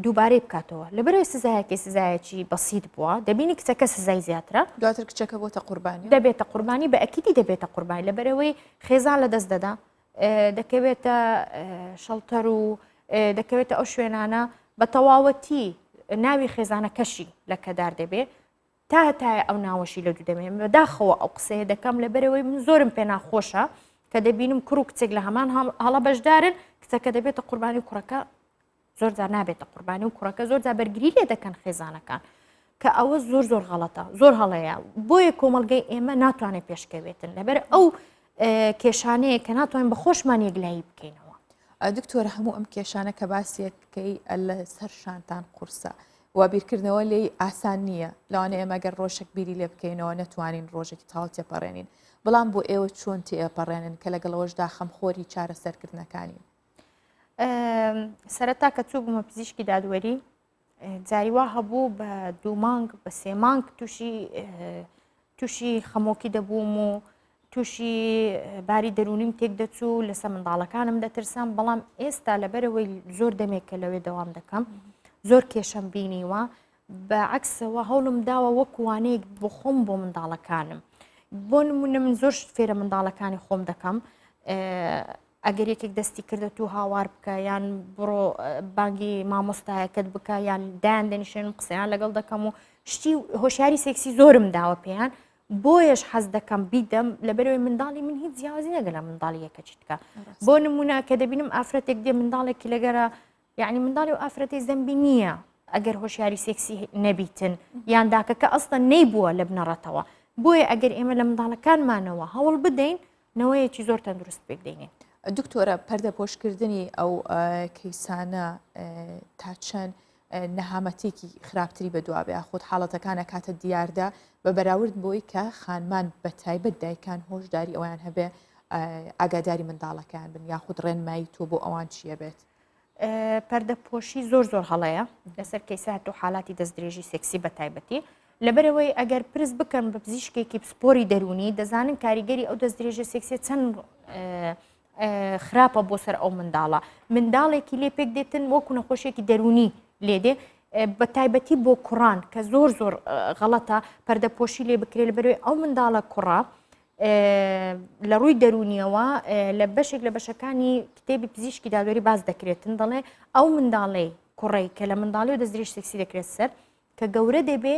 دووبارەی بکاتەوە لەبەرەوەی سزایەکی سزایەکی بەسیط بووە دەبینی کچەکە سزای زیاترە دواتر کچەکە بۆتە قوربانی دەبێتە قوربانی بە ئەکیدی دەبێتە قوربانی لەبەرەوەی خێزان لە دەست دەدا دەکەوێتە شەڵتەر و دەکەوێتە ئەو شوێنانە بە تەواوەتی ناوی خێزانەکەشی لە کەدار دەبێت تایە ئەو ناوەشی لە دوو دەمێن بەداخەوە ئەو قسەیە دەکەم لەبەرەوەی من زۆرم پێ ناخۆشە کە دەبینم کوڕ و کچێک لە هەمان هەڵە بەشدارن کچەکە دەبێتە قوربانی و کوڕەکە زۆرجار نابێتە قوربانی و کوڕەکە زۆرجار بەرگری لێ دەکەن خێزانەکان کە ئەوە زۆر غەڵەتە زۆر هەڵەیە بۆیە کۆمەلگەی ئێمە ناتوانێت پێشکەوێتن لەبەر ئەو کێشانەیە کە ناتوانین بە خۆشمان یەکلایی بکەینەوە. دکتۆرە هەموو ئەم کێشانە کە باسیەکەی لە سەر شانتان قورسە و بیرکردنەوە لێی ئاسان نییە لەوانەیە ئەمەگەر ڕۆژێک بیری لێ بکەینەوە نەتوانین ڕۆژێکی تاڵ تێپەڕێنین بەڵام بۆ ئێوە چۆن تێپەڕێنن کە لەگەڵەوەشدا خەمخۆری چارەسەرکردنەکانی سەرەتا کە چوو بوومە پزیشکی دادوەری جاری وا هەبوو بە 2 مانگ بە 3 مانگ تووشی خەمۆکی دەبووم و تووشی باری دەرونیم تێک دەچوو لەسەر منداڵەکانم دەترسام بەڵام ئێستا لەبەرەوەی زۆر دەمێک کە لەوێ دەوام دەکەم زۆر کێشەم بینیوە بە عکسەوە هەوڵم داوە وەکوانەیەک بۆ خۆم بۆ منداڵەکانم بۆ نمونە من زۆر فێرە منداڵەکانی خۆم دەکەم ئەگەر یەکێک دەستی کردە تو هاوار بکە یان بڕۆ بانگی مامۆستایەکەت بکە یان دایان دەنیشێنم قسەیان لەگەڵ دەکەم و شتی هۆشیاری سێکسی زۆرم داوە پێیان بۆیەش حەز دەکەم بیدەم لەبەرەوەی منداڵی من هیچ جیاوازی نەگە لە منداڵی یەکەچ بکە بۆ نمونە کە دەبینم ئافرەتێک دێ منداڵێکی لەگەرە یعنی منداڵی و ئافرەتی زەمبی نییە ئەگەر هۆشیاری سێکسی نەبیتن یان داکەکە ئەسڵەن نەیبووە لە بنەڕەتەوە بۆیە ئەگەر ئێمە لە منداڵەکانمانەوە هەوڵ بدەین نەوەیەکی زۆر تەندروست پێ بدەینێ. دکتۆرە پەردە پۆشکردنی ئەو کەیسانە تا چەند نەهامەتێکی خراپتری بەدوابێ خۆت حاڵەتەکانە کاتە دیاردا بە بەراورد بۆی کە خانمان بە تایبەت دایکان هۆشداری ئەویان هەبێ ئاگاداری منداڵەکان بن یاخود ڕێنمایی تۆ بۆ ئەوان چیە بێت؟ پەردەپۆشی زۆر هەڵەیە لەسەر کەیسات و حالاتی دەستدرێژی سێکسی بە تایبەتی لەبەرەوەی ئەگەر پرس بکەن بە پزیشکێکی پسپۆری دەرونی دەزانن کاریگەری ئەو دەستدرێژە سێکسی چەند خراپە بۆ سەر ئەو منداڵێکی لێ پێک دێتن وەکو نەخۆشیێکی دەرونی لێدێ بە تایبەتی بۆ کوڕان کە زۆر غەڵەتە پەردەپۆشی لێ بکرێت لەبەرەوەی ئەو منداڵە کوڕە لە ڕووی دەرونیەوە لە بەشێک لە بەشەکانی کتێبی پزیشکی دادوەری باز دەکرێتن دەڵێ ئەو منداڵەی کوڕی کە لە منداڵی و دەستدرێژ سێکسی دەکرێت سەر کە گەورە دەبێ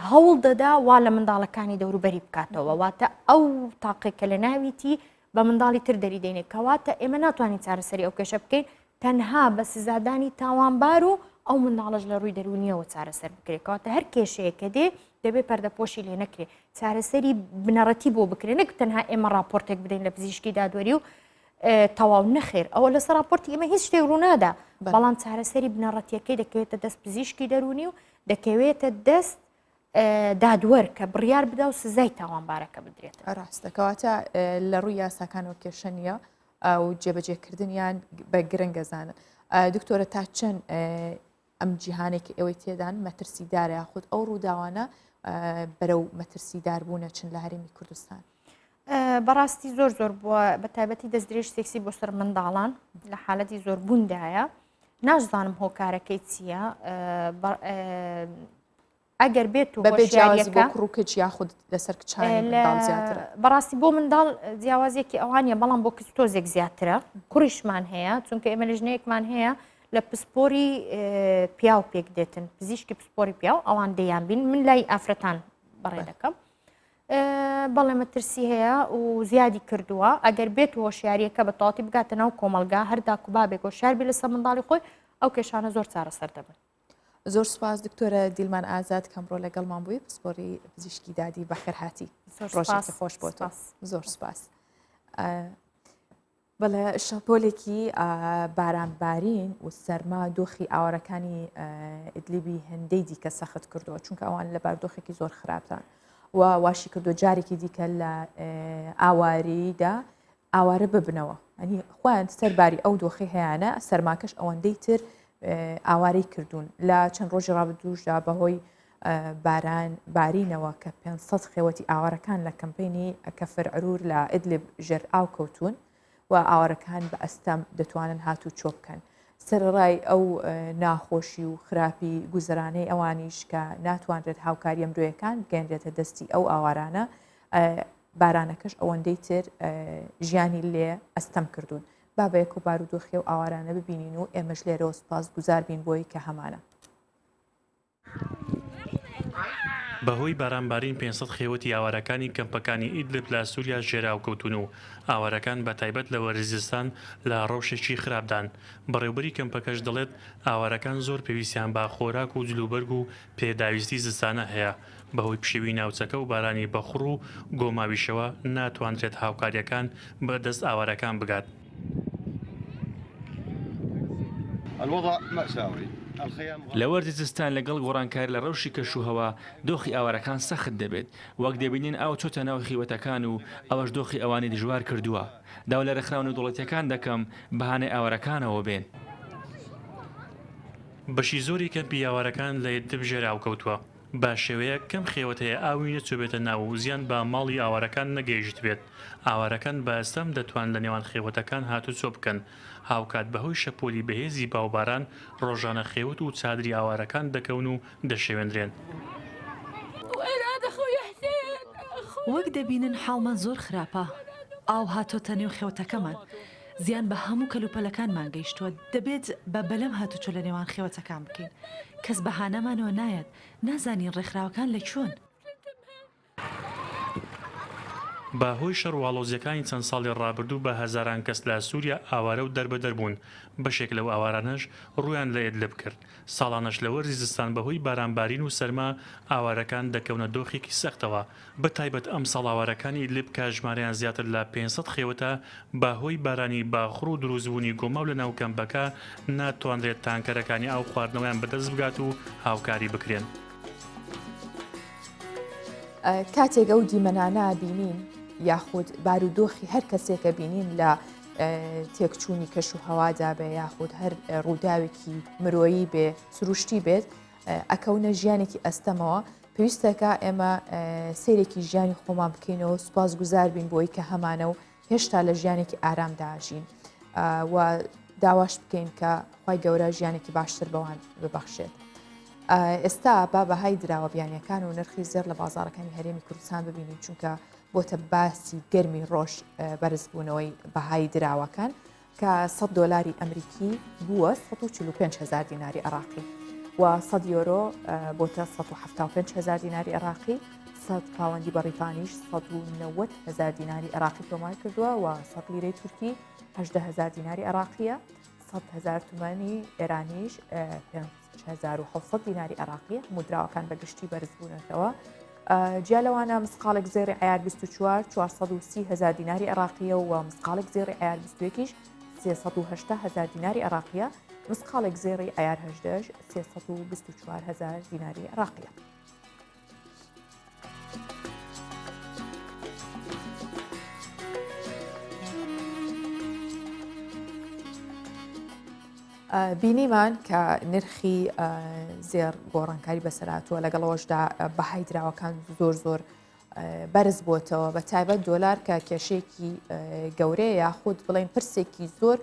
هەوڵ دەدا وا لە منداڵەکانی دەوروبەری بکاتەوە واتە ئەو تاقێکە لە ناویتی بە منداڵی تر دەری دێنێت کەواتە ئێمە ناتوانین چارەسەری ئەو کێشە بکەین تەنها بە سزادانی تاوانبار و ئەو منداڵش لە ڕووی دەرونیەوە چارەسەر بکرێت کەواتە هەر کێشەیە کە دێ دەبێت پەردەپۆشی لێ نەکرێت چارەسەری بنەڕەتی بۆ بکرێت نەک تەنها ئێمە راپۆرتێک بدەین لە پزیشکی دادوەری و تەواو نەخێر ئەوە لەسەر راپۆرتی ئێمە هیچ شتێک ڕوونادا بەڵام چارەسەری بنەڕەتیەکەی دەکەوێتە دەست پزیشکی دەرونی و دەکەوێتە دەست دادوەر کە بڕیار بدا و سزای تاوانبارەکە بدرێت. ڕاستەکەواتە لە ڕووی یاساکانەوە کێشە نیە و جێبەجێکردنیان بە گرنگەزانە. دکتۆرە تا چەند ئەم جیهانێکی ئێوەی تێدان مەترسیدارە یاخود ئەو ڕووداوانە بەرەو مەترسیدار بوونە چەند لە هەرێمی کوردستان؟ بەڕاستی زۆر بووە بە تایبەتی دەستدرێژ سێکسی بۆ سەر منداڵان لە حالەتی زۆربووندایە نازانم هۆکارەکەی چییە ئەگەر بێت و بەبێجیاوازی بۆ کوڕووکەچ یاخود لەسەر کچانی منداڵ زیاترە بەڕاستی بۆ منداڵ جیاوازێکی ئەوانە بەڵام بۆ کچ تۆزێک زیاترە کوڕیشمان هەیە چونکە ئێمە لەژنەیەکمان هەیە لە پسپۆری پیاو پێک دێتن پزیشکی پسپۆری پیاو ئەوان دەیان بین من لای ئافرەتان بەڕێ دەکەم بەڵێ مەترسی هەیە و زیادی کردووە ئەگەر بێت و هۆشیاریەکە بە تەواوەتی بگاتە ناو کۆمەلگا هەرداک و بابێک هۆشیار بێ لەسەر منداڵی خۆی ئەو کێشانە زۆر چارەسەر دەبن. زۆر سپاس دکتۆرە دیلمان ئازاد کەمڕۆ لەگەڵمان بووی پسپۆری پزیشکی دادی بەخێرهاتی ڕۆژێکی خۆش بۆ تۆ زۆر سپاس. بەڵێ شەپۆلێکی بارانبارین و سەرما دۆخی ئاوارەکانی ئیدلیبی هەندەی دیکە سەخت کردەوە چونکە ئەوان لە باردۆخێکی زۆر خراپتان و واشی کردو جارێکی دیکە لە ئاواریدا ئاوارە ببنەوە ئەنی خۆیان سەرباری ئەو دۆخی هەیەە سەرماکەش ئەوەندەی تر ئاوارەی کردوون لە چەند ڕۆژی ڕابردووشدا بەهۆی باران بارینەوە کە 500 خێوەتی ئاوارەکان لە کەمپینی کەفر عرور لە ئیدلیب ژێر ئاو کەوتون و ئاوارەکان بە ئەستەم دەتوانن هاتوو چۆ بکەن سەرڕای ئەو ناخۆشی و خراپی گوزەرانەی ئەوانیش کە ناتوانرێت هاوکاریە مرۆیەکان بگەێنرێتە دەستی ئەو ئاوارانە بارانەکەش ئەوەندەی تر ژیانی لێ ئەستەم کردوون با بە یەک و بارودۆخی و ئاوارانە ببینین و ئێمەش لێرەوە سوپاس گوزار بین بۆی کە هەمانە بەهۆی بارانبارین 500 خێوەتی ئاوارەکانی کەمپەکانی ئیدلب لە سووریا ژێراو کەوتون و ئاوارەکان بە تایبەت لە وەرزستان لە ڕەوشێکی خراپدان بەڕێوبەری کەمپەکەش دەڵێت ئاوارەکان زۆر پێویستیان با خۆراک و جلوبەرگ و پێداویستی زستانە هەیە بەهۆی پشێوی ناوچەکە و بارانی بەخڕ و گۆماویشەوە ناتوانرێت هاوکاریەکان بەدەست ئاوارەکان بگات لە وەرزستان لەگەڵ گۆڕانکاری لە ڕەوشی کەشوهەوە دۆخی ئاوارەکان سەخت دەبێت وەک دەبینین ئاو چۆتە ناو خیوەتەکان و ئەوەش دۆخی ئەوانی دژوار کردووە داوا لە ڕێکخراون و دوڵەتیەکان دەکەم بەهانەی ئاوارەکانەوە بێن بەشی زۆری کەمپی ئاوارەکان لە ئیدلب ژێراو کەوتووە با شێوەیە کەم خێوەت هەیە ئاوی نەچوبێتە ناو و زیان بە ماڵی ئاوارەکان نەگەیشت بێت ئاوارەکان بە ئەستەم دەتوان لە نێوان خێوەتەکان هاتوو چۆ بکەن هاوکات بەهۆی شەپۆلی بەهێزی باوباران ڕۆژانە خێوت و چادری ئاوارەکان دەکەون و دەشێوێنرێن وەک دەبینن حاڵمان زۆر خراپە ئاو هاتۆتە نێو خێوەتەکەمان زیان بە هەموو کەلوپەلەکانمان گەیشتووە دەبێت بە بەلەم هاتوچۆ لە نێوان خێوەتەکان بکەین کەس بەهانەمانەوە نایەت نازانین ڕێکخراوەکان لەکوێن باهۆی شەڕواڵۆزیەکانی چەند ساڵی ڕابردوو بە هەزاران کەس لە سووریا ئاوارە و دەربەدەر بوون بەشێک لەو ئاوارانەش ڕویان لە ئیدلب کرد ساڵانەش لە وەرزی زستان بەهۆی بارانبارین و سەرما ئاوارەکان دەکەونە دۆخێکی سەختەوە بە تایبەت ئەم ساڵ ئاوارەکانی ئیدلب کە ژمارەیان زیاتر لە 500 خێوەتە باهۆی بارانی باخڕ و دروستبوونی گۆماو لە ناو کەمپەکە ناتوانرێت تانکەرەکانی ئاو خواردنەوەیان بەدەست بگات و هاوکاری بکرێن کاتێک ئەو دیمەنانە بینین یاخود بارودۆخی هەر کەسێکە بینین لە تێکچوونی کەش و هەوادا بێ یاخود هەر ڕووداوێکی مرۆیی بێ سروشتی بێت ئەکەونە ژیانێکی ئەستەمەوە پێویستەکە ئێمە سیرێکی ژیانی خۆمان بکەینەوە سوپاس گوزار بین بۆی کە هەمانە و هێشتا لە ژیانێکی ئارامداژین و داواش بکەین کە خی گەورە ژیانێکی باشتر بەوان ببەخشێت. ئێستا با بەهای دراوە بیانیەکان و نرخی زێر لە بازارەکانی هەرێمی کوردستان ببینین چونکە بۆتە باسی گەرمی ڕۆژ بەرزبوونەوەی بەهای دراوەکان کە $100 ئەمریکی بووە 145,000 دیناری عراقی و 100 یۆرۆ بۆتە 175,000 دیناری عراقی 100 پاوەندی بەڕیفانیش 190,000 دیناری عراقی تۆمار کردووە و 100 لیرەی تورکی 18,000 دیناری عراقیە 100,000 تومانی ئێرانیش 5,700 دیناری عراقی مدراوەکان بەگشتی بەرزبوونەتەوە جیا لەوانە مسقالێک زێری عیار 24 430,000 دیناری عراقیە و مسقالێک زێری عیار 21 380,000 دیناری عراقیە مسقالێک زێری عیار 18 324,000 دیناری عراقیە. بینیمان کە نرخی زێر گۆڕانکاری بەسەراتوە لەگەڵەوەشدا بەهای دراوەکان زۆر بەرز بووتەوە بە تایبەت دۆلار کە کێشێکی گەورەیە یاخود بڵێن پرسێکی زۆر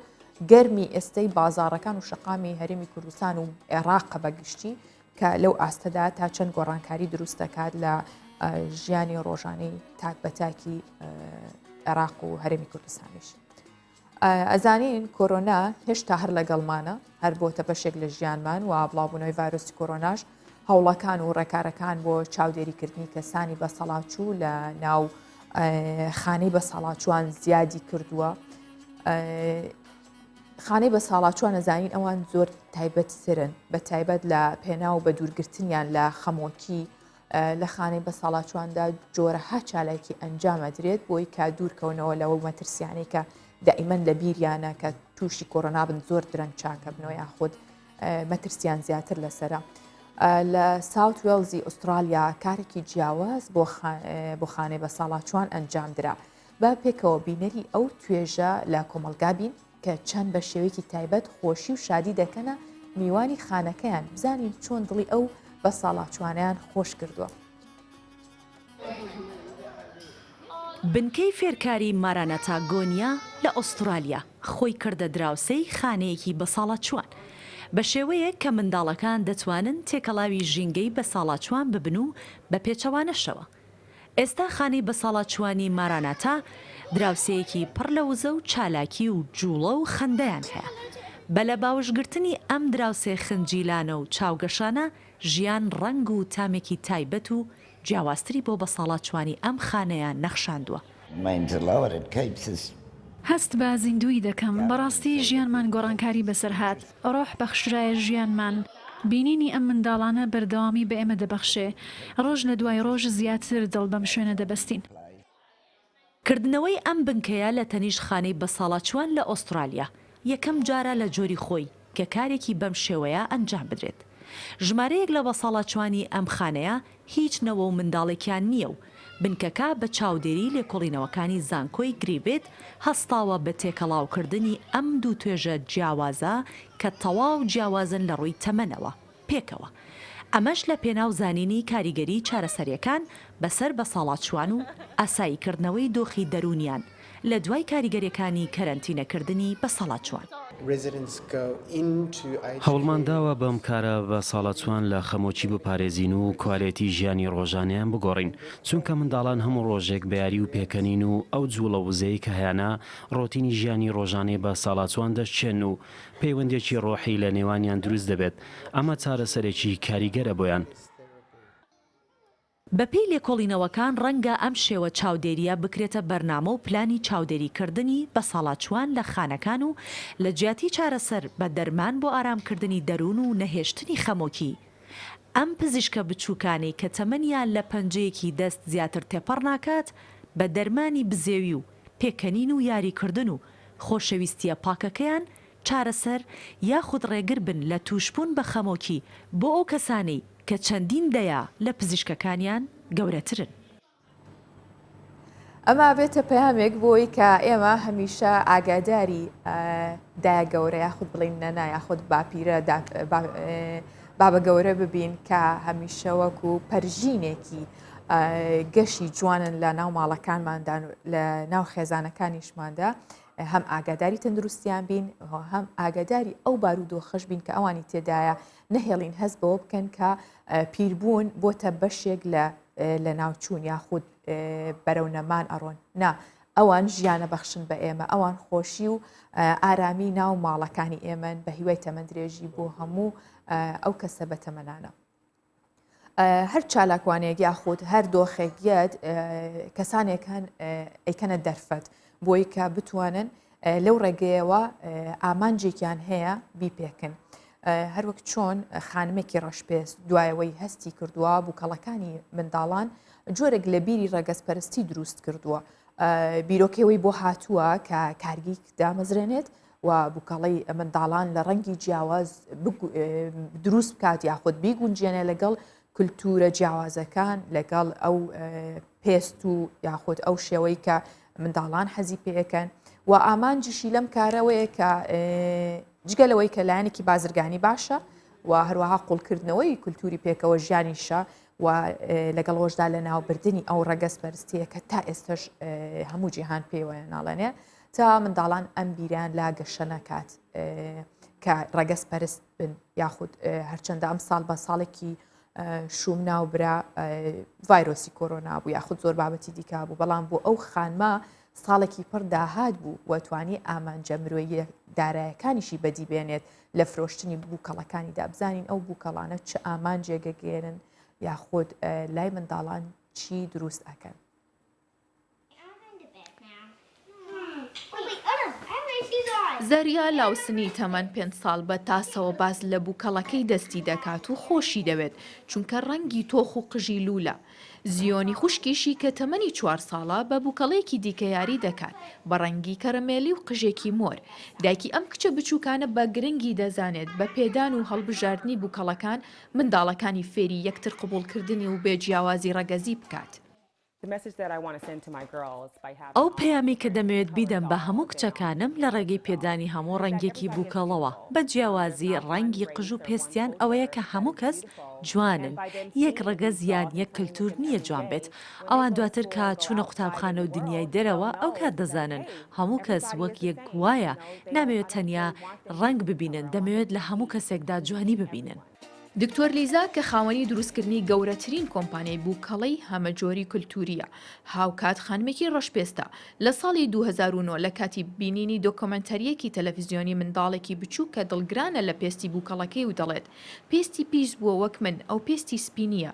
گەرمی ئێستەی بازارەکان و شەقامی هەرێمی کوردستان و عێراقە بەگشتی کە لەو ئاستەدا تا چەند گۆڕانکاری دروست دەکات لە ژیانی ڕۆژانەی تاک بەتاکی عێراق و هەرێمی کوردستانیش. ئەزانین کۆرۆنا هێشتا هەر لەگەڵمانە هەر بۆتە بەشێک لە ژیانمان و بڵاوبوونەوەی ڤایرۆسی کۆرۆناش هەوڵەکان و ڕێکارەکان بۆ چاودێریکردنی کەسانی بەسەڵاتچوو لە ناو خانەی بەسەڵاتچوان زیادی کردووە. خانەی بەسەڵاتچوان ئەزانین ئەوان زۆر تایبەتترن بە تایبەت لە پێناو بە دوورگرتنیان لە خەمۆکی لە خانەی بە ساڵاچواندا جۆرەها چالاکی ئەنجامەدرێت بۆی کا دوورکەونەوە لەوە مەترسیانەی کە دائیمەن لە بیریانە کە تووشی کۆڕۆنا بن زۆر درەنگ چاکە بنەوە یاخود مەترسیان زیاتر لەسرە. لە ساوت وێڵزی ئوسترالیا کارێکی جیاواز بۆ خانەی بە ساڵاچوان ئەنجامدرا. با پێکەوە بینەری ئەو توێژە لە کۆمەلگا بین کە چەند بە شێوەیەکی تایبەت خۆشی و شادی دەکەنە میوانی خانەکەیان بزانین چۆن دڵی ئەو بە ساڵاچوانیان خۆش کردووە. بنکەی فێرکاری مارانەتا گۆنیا لە ئوسترالیا خۆی کردە دراوسەی خانەیەکی بە ساڵاچوان بە شێوەیەک کە منداڵەکان دەتوانن تێکەڵاوی ژینگەی بە ساڵاچوان ببن و بە پێچەوانەشەوە. ئێستا خانەی بە ساڵاچوانی ماراناتا دراوسەیەکی پڕ لە وزە و چالاکی و جوڵە و خەندەیان هەیە. بە لە باوشگرتنی ئەم دراوسێ خنجیلانە و چاوگەشانە ژیان ڕنگ و تامێکی تایبەت و جیاوازتری بۆ بە ساڵاچوانی ئەم خانەیان نەخشاندووە. هەست بە زیندوی دەکەم بەڕاستی ژیانمان گۆڕانکاری بەسەرهات ڕۆح بەخشرایە ژیانمان بینینی ئەم منداڵانە بەردەوامی بە ئێمە دەبەخشێ ڕۆژ لە دوای ڕۆژ زیاتر دڵ بەم شوێنە دەبەستین. کردنەوەی ئەم بنکەیە لە تەنیش خانەی بە ساڵاچوان لە ئوسترالیا یەکەم جارە لە جۆری خۆی کە کارێکی بەم شێوەیە ئەنجام بدرێت. ژمارەیەک لە بە ساڵاچوانی ئەم خانەیە هیچ نەوە و منداڵێکیان نییە و بنکەکە بە چاودێری لێکۆڵینەوەکانی زانکۆی گریبێت هەستاوە بە تێکەڵاوکردنی ئەم دوو توێژە جیاوازە کە تەواو جیاوازن لە ڕووی تەمەنەوە پێکەوە. ئەمەش لە پێناو زانینی کاریگەری چارەسەریەکان بەسەر بە ساڵاچوان و ئاساییکردنەوەی دۆخی دەرونیان لە دوای کاریگەریەکانی کەرەنتینەکردنی بە ساڵاچوان. هەوڵمان داوە بەم کارە بە ساڵاچوان لە خەمۆکی بپارێزین و کوالێتی ژیانی ڕۆژانیان بگۆڕین چونکە منداڵان هەموو ڕۆژێک بەیاری و پێکەنین و ئەو جوڵە وزەی کە هەیەە ڕۆتینی ژیانی ڕۆژانەی بە ساڵاچوان دەستچێن و پەیوەندێکی ڕۆحی لە نێوانیان دروست دەبێت ئەمە چارەسەرێکی کاریگەرە بۆیان. بەپێی لێکۆڵینەوەکان ڕەنگە ئەم شێوە چاودێریە بکرێتە بەرنامە و پلانی چاودێریکردنی بە ساڵاچوان لە خانەکان و لە جیاتی چارەسەر بە دەرمان بۆ ئارامکردنی دەروون و نەهێشتنی خەمۆکی. ئەم پزیشکە بچووکانی کە تەمەنیان لە پەنجەیەکی دەست زیاتر تێپەڕ ناکات بە دەرمانی بزێوی و پێکەنین و یاریکردن و خۆشەویستیە پاکەکەیان چارەسەر یاخود ڕێگر بن لە توشبوون بە خەمۆکی بۆ ئەو کەسانەی کە چەندین دەیە لە پزیشکەکانیان گەورەترن. ئەمە بێتە پەیامێک بۆی کە ئێمە هەمیشە ئاگاداری دایە گەورە یاخود بڵین نەنا یاخود باپیرە بابە گەورە ببین کە هەمیشە وەکو پەرژینێکی گەشی جوانن لە ناو ماڵەکانماندا لە ناو خێزانەکانیشماندا هەم ئاگاداری تەندروستیان بین هەم ئاگاداری ئەو بارودۆخەش بین کە ئەوانی تێدایە نەهێڵین هەست بەوە بکەن کە پیربوون بۆتە بەشێک لە ناوچوون یاخود بەرەو نەمان ئەڕۆن نا ئەوان ژیانە بەخشن بە ئێمە ئەوان خۆشی و ئارامی ناو ماڵەکانی ئێمەن بە هیوای تەمەندرێژی بۆ هەموو ئەو کەسە بە تەمەنانە. هەر چالاکوانێک یاخود هەر دۆخێکیت کەسانێکان ئەیکەنە دەرفەت بۆی کە بتوانن لەو ڕێگەیەوە ئامانجێکیان هەیە بیپێکن. هەروەک چۆن خانمێکی ڕەشپێست دوایەوەی هەستی کردووە بووکەڵەکانی منداڵان جۆرێک لە بیری ڕێگەسپەرستی دروست کردووە. بیرۆکەوەی بۆ هاتووە کە کارگیک دامەزرێنێت و بووکەڵەی منداڵان لە ڕەنگی جیاواز دروست بکات یاخود بیگونجێنێ لەگەڵ کولتورە جیاوازەکان لەگەڵ ئەو پێست و یاخود ئەو شێوەی کە منداڵان حەزی پێەکەن و ئامانجیشی لەم کارەوەیە کە جگەلەوەی کە لایەنێکی بازرگانی باشە و هەروەها قوڵکردنەوەی کولتوری پێکەوە ژیانیشە و لەگەڵ ۆژدا لە ناوبردننی ئەو ڕەگەسپەرستیە کە تا ئێستش هەموو جیهان پێوە ناڵێنێ تا منداڵان ئەم بیریان لا گەشە نەکات کە ڕەگەسپەرست بن یاخود هەرچەندە ئەم ساڵ بە ساڵێکی شوم ناوبرا ڤایرۆسی کۆرۆنا بوو یاخود زۆر بابەتی دیکا بوو بەڵام بۆ ئەو خانمە ساڵێکی پڕ داهات بوو وەتوانی ئامانجە مرۆیی دارایەکانیشی بەدیبێنێت لە فرۆشتنی بووکەڵەکانیدا بزانین ئەو بووکەڵانە چه ئامانجێگەگێرن یاخود لای منداڵان چی دروست ئەکەن. زەریا لاوسنی تەمەەن 5 ساڵ بە تاسەوە باز لە بووکەڵەکەی دەستی دەکات و خۆشی دەوێت چونکە ڕەنگی تۆخ و قژی لولە. زیۆنی خوشکیشی کە تەمەنی 4 ساڵە بە بووکەڵەیەکی دیکە یاری دەکات بە ڕەنگی کەرەمێلی و قژێکی مۆر. دایکی ئەم کچە بچووکانە بە گرنگی دەزانێت بە پێدان و هەڵبژاردننی بووکەڵەکان منداڵەکانی فێری یەکتر قبولکردنی و بێجیاوازی ڕەگەزی بکات. ئەو پەیامی کە دەمەوێت بیدەم بە هەموو کچەکانم لە ڕێگەی پێدانی هەموو ڕەنگێکی بووکەڵەوە بە جیاوازی ڕەنگی قژ و پێستیان ئەوەیە کە هەموو کەس جوانن، یەک ڕەگەز یان یەک کللتور نییە جوان بێت. ئەوان دواتر کە چوونە قوتابخانە و دنیای دەرەوە ئەو کات دەزانن هەموو کەس وەک یەک وایە نامەوێت تەنیا ڕنگ ببینن، دەمەوێت لە هەموو کەسێکدا جوانی ببینن. دکتۆر لیزا کە خاوەنی دروستکردنی گەورەترین کۆمپانیای بووکەڵەی هەمەجۆری کولتوریە، هاوکات خانمێکی ڕەشپێستە لە ساڵی 2009 لە کاتی بینینی دۆکۆمەنتەریەکی تەلەڤیزیۆنی منداڵێکی بچوو کە دڵگرانە لە پێستی بووکەڵەکەی و دەڵێت پێستی پیش بووە وەک من ئەو پێستی سپینیە.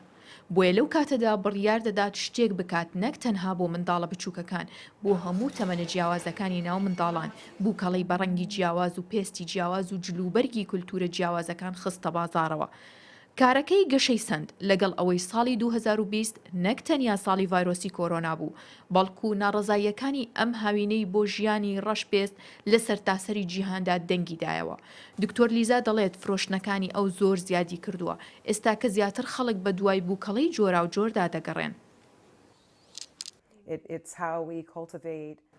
بۆیە لەو کاتەدا بڕیار دەدات شتێک بکات نەک تەنها بۆ منداڵە بچووکەکان، بۆ هەموو تەمەنە جیاوازەکانی ناو منداڵان بووکەڵەی بەڕەنگی جیاواز و پێستی جیاواز و جلوبەرگی کولتورە جیاوازەکان خستە بازارەوە. کارەکەی گەشەی سند لەگەڵ ئەوەی ساڵی 2020 نەک تەنیا ساڵی ڤایرۆسی کۆرۆنا بوو، بەڵکو ناڕەزاییەکانی ئەم هاوینەی بۆ ژیانی ڕەشپێست لە سەرتاسەری جیهاندا دەنگیدایەوە. دکتۆر لیزا دەڵێت فرۆشتنەکانی ئەو زۆر زیادی کردووە، ئێستا کە زیاتر خەڵک بە دوای بووکەڵەی جۆرا و جۆردا دەگەڕێن.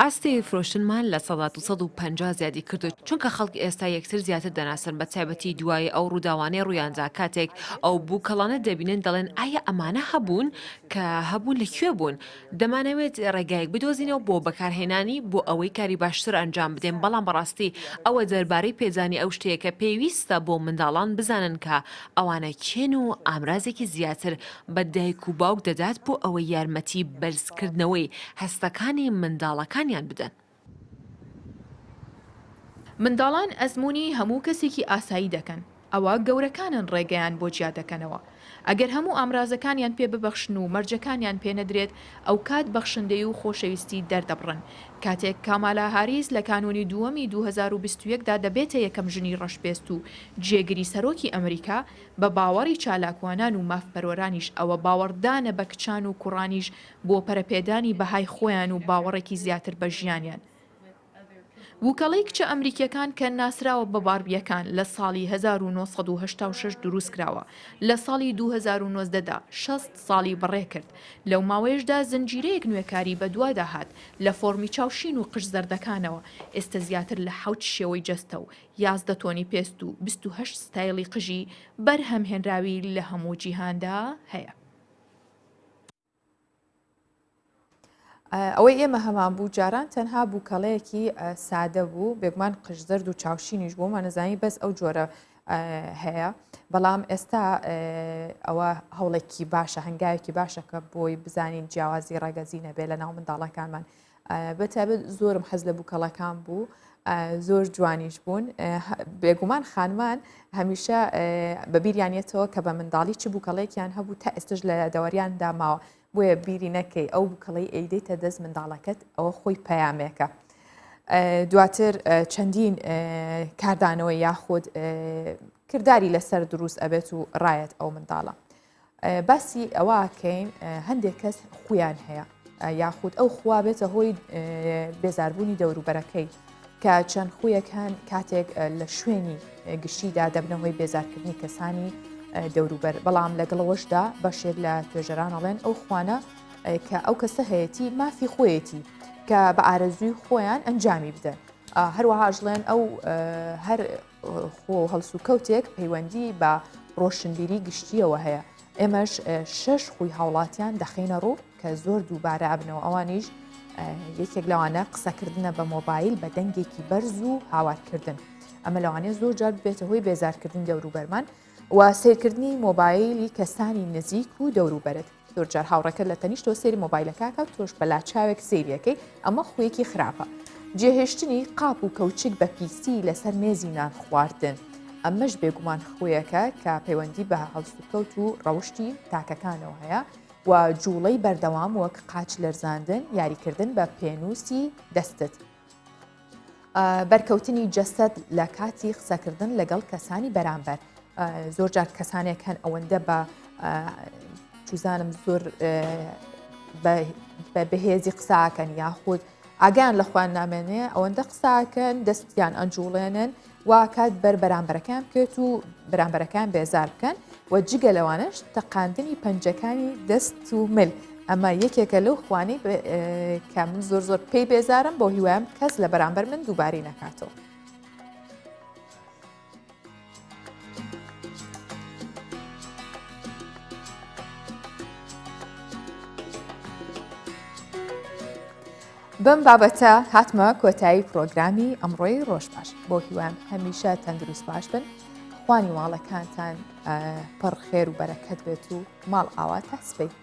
ئاستی فرۆشتنمان لە 150 زیادی کردو چونکە خەڵک ئێستا یەکتر زیاتر دەناسن بە تایبەتی دوای ئەو ڕووداوانەی ڕوویاندا کاتێک ئەو بووکەڵانە دەبینن دەڵێن ئایا ئەمانە هەبوون کە هەبوون لەکوێ بوون. دەمانەوێت ڕێگایەک بدۆزینەوە بۆ بەکارهێنانی بۆ ئەوەی کاری باشتر ئەنجام بدەین، بەڵام بەڕاستی ئەوە دەربارەی پێزانی ئەو شتەیە کە پێویستە بۆ منداڵان بزانن کە ئەوانە کێن و ئامرازێکی زیاتر بە دایک و باوک دەدات بۆ ئەوەی یارمەتی بەرزکردنەوەی هەستەکانی منداڵەکانیان بدەن. منداڵان ئەزمموی هەموو کەسێکی ئاسایی دەکەن، ئەوە گەورەکانن ڕێگەیان بۆ جیا دەکەنەوە. ئەگەر هەموو ئامرازەکانیان پێ ببەخشن و مەرجەکانیان پێ نەدرێت ئەو کات بەخشندەی و خۆشەویستی دەردەبڕن. کاتێک کامالا هاریس لە کانونی دووەمی 2021دا دەبێتە یەکەم ژنی ڕەشپێست و جێگیری سەرۆکی ئەمریکا، بە باوەڕی چالاکوانان و مافپەرۆرانیش ئەوە باوەڕدانە بە کچان و کوڕانیش بۆ پەرەپێدانی بەهای خۆیان و باوەڕێکی زیاتر بە ژیانیان. بووکەڵەی کچە ئەمریکیەکان کە ناسراوە بە باربیەکان لە ساڵی 1986 دروست کراوە، لە ساڵی 2019دا 60 ساڵی بەڕێ کرد. لەو ماوەیەشدا زنجیرەیەک نوێکاری بە دوادا هات لە فۆرمی چاوشین و قژ زەردەکانەوە، ئێستا زیاتر لە 7 شێوەی جەستە و 11 تۆنی پێست و 28 ستایلی قژی بەرهەمهێنراوی لە هەموو جیهاندا هەیە. ئەوەی ئێمە هەمان بوو جاران تەنها بووکەڵەیەکی سادە بوو، بێگومان قژزەرد و چاوشینیش بوو مانەزانی بەس ئەو جۆرە هەیە، بەڵام ئێستا ئەوە هەوڵێکی باشە، هەنگاوێکی باشە کە بۆی بزانین جیاوازی ڕەگەزی نەبێت لە ناو منداڵەکانمان. بەتابەت زۆرم حەز لە بووکەڵەکان بوو، زۆر جوانیش بوون. بێگومان خانمان هەمیشە بەبیریانێتەوە کە بە منداڵی چ بووکەڵەیەکیان هەبوو تا ئێستش لە دەوەریاندا ماوە، بۆیە بیری نەکەی ئەو بووکەڵەی ئەیدەیتە دەست منداڵەکەت ئەوە خۆی پەیامێکە. دواتر چەندین کاردانەوەی یاخود کردداری لەسەر دروست ئەبێت و ڕایەت ئەو منداڵە. باسی ئەوەکەین هەندێک کەس خویان هەیە یاخود ئەو خوا بێتە هۆی بێزاربوونی دەوروبەرەکەی کە چەند خویەکان کاتێک لە شوێنی گشتیدا دەبنەوەی بێزارکردنی کەسانی دەوروبەر، بەڵام لەگەڵەوەشدا بەشێک لە توێژەران ئەڵێن ئەو خوانە کە ئەو کەسە هەیەی مافی خۆیەتی کە بە ئارەزوی خۆیان ئەنجامی بدەن. هەروەهاژڵێن ئەو هەر خۆ هەڵسو کەوتێک پەیوەندی بە ڕۆشنبیری گشتیەوە هەیە. ئێمەش 6 خوی هاوڵاتیان دەخینە ڕوو کە زۆر دووبارە ئەبنەوە. ئەوانیش یەکێک لەوانە قسەکردنە بە مۆبایل بە دەنگێکی بەرز و هاوارکردن. ئەمە لەوانەیە زۆر جار بێتە هۆی بێزارکردن دەوروبەرمان و سیرکردنی مۆبایلی کەسانی نزیک و دەوروبەرت. زۆرجار هاوڕەکە لە تەنیشتۆ سێری مۆبایلەکە کە تۆش بەلا چاوێک سێریەکەی، ئەمە خویەکی خراپە. جێهێشتنی قاپ و کەوچک بە پیسی لەسەر مێزی نان خواردن، ئەمەش بێگومان خویەکە کە پەیوەندی بە هەڵسوکەوت و ڕەوشی تاکەکانەوە هەیە و جوڵەی بەردەوام وەک قاچ لەرزاندن، یاریکردن بە پێنووسی دەستت. بەرکەوتنی جەسەد لە کاتی قسەکردن لەگەڵ کەسانی بەرامبەر زۆر جار کەسانێک هەن ئەوەندە بە چوزانم زۆر بە بەهێزی قساکەن یاخود ئاگیان لە خوان نامێنێ ئەوەندە قساکەن دەستیان ئەنجوڵێنن وا کات بەر بەرامبەرەکان بکێت و بەرامبەرەکان بێزار بکەن و جگە لەوانش تەقاندنی پەنجەکانی دەست و مل ئەمە یەکێکە لەو خوانی کە من زۆر پێی بێزارم بۆ هیوایم کەس لە بەرامبەر من دووباری نەکاتەوە. بەم بابەتە هاتمە کۆتایی پرۆگرامی ئەمڕۆی ڕۆژ باش بۆ هیوام هەمیشە تەندروست باش بن خوانی ماڵەکانتان پڕ خێر و بەرەکەت بێت و ماڵ ئاوا تەسبەی.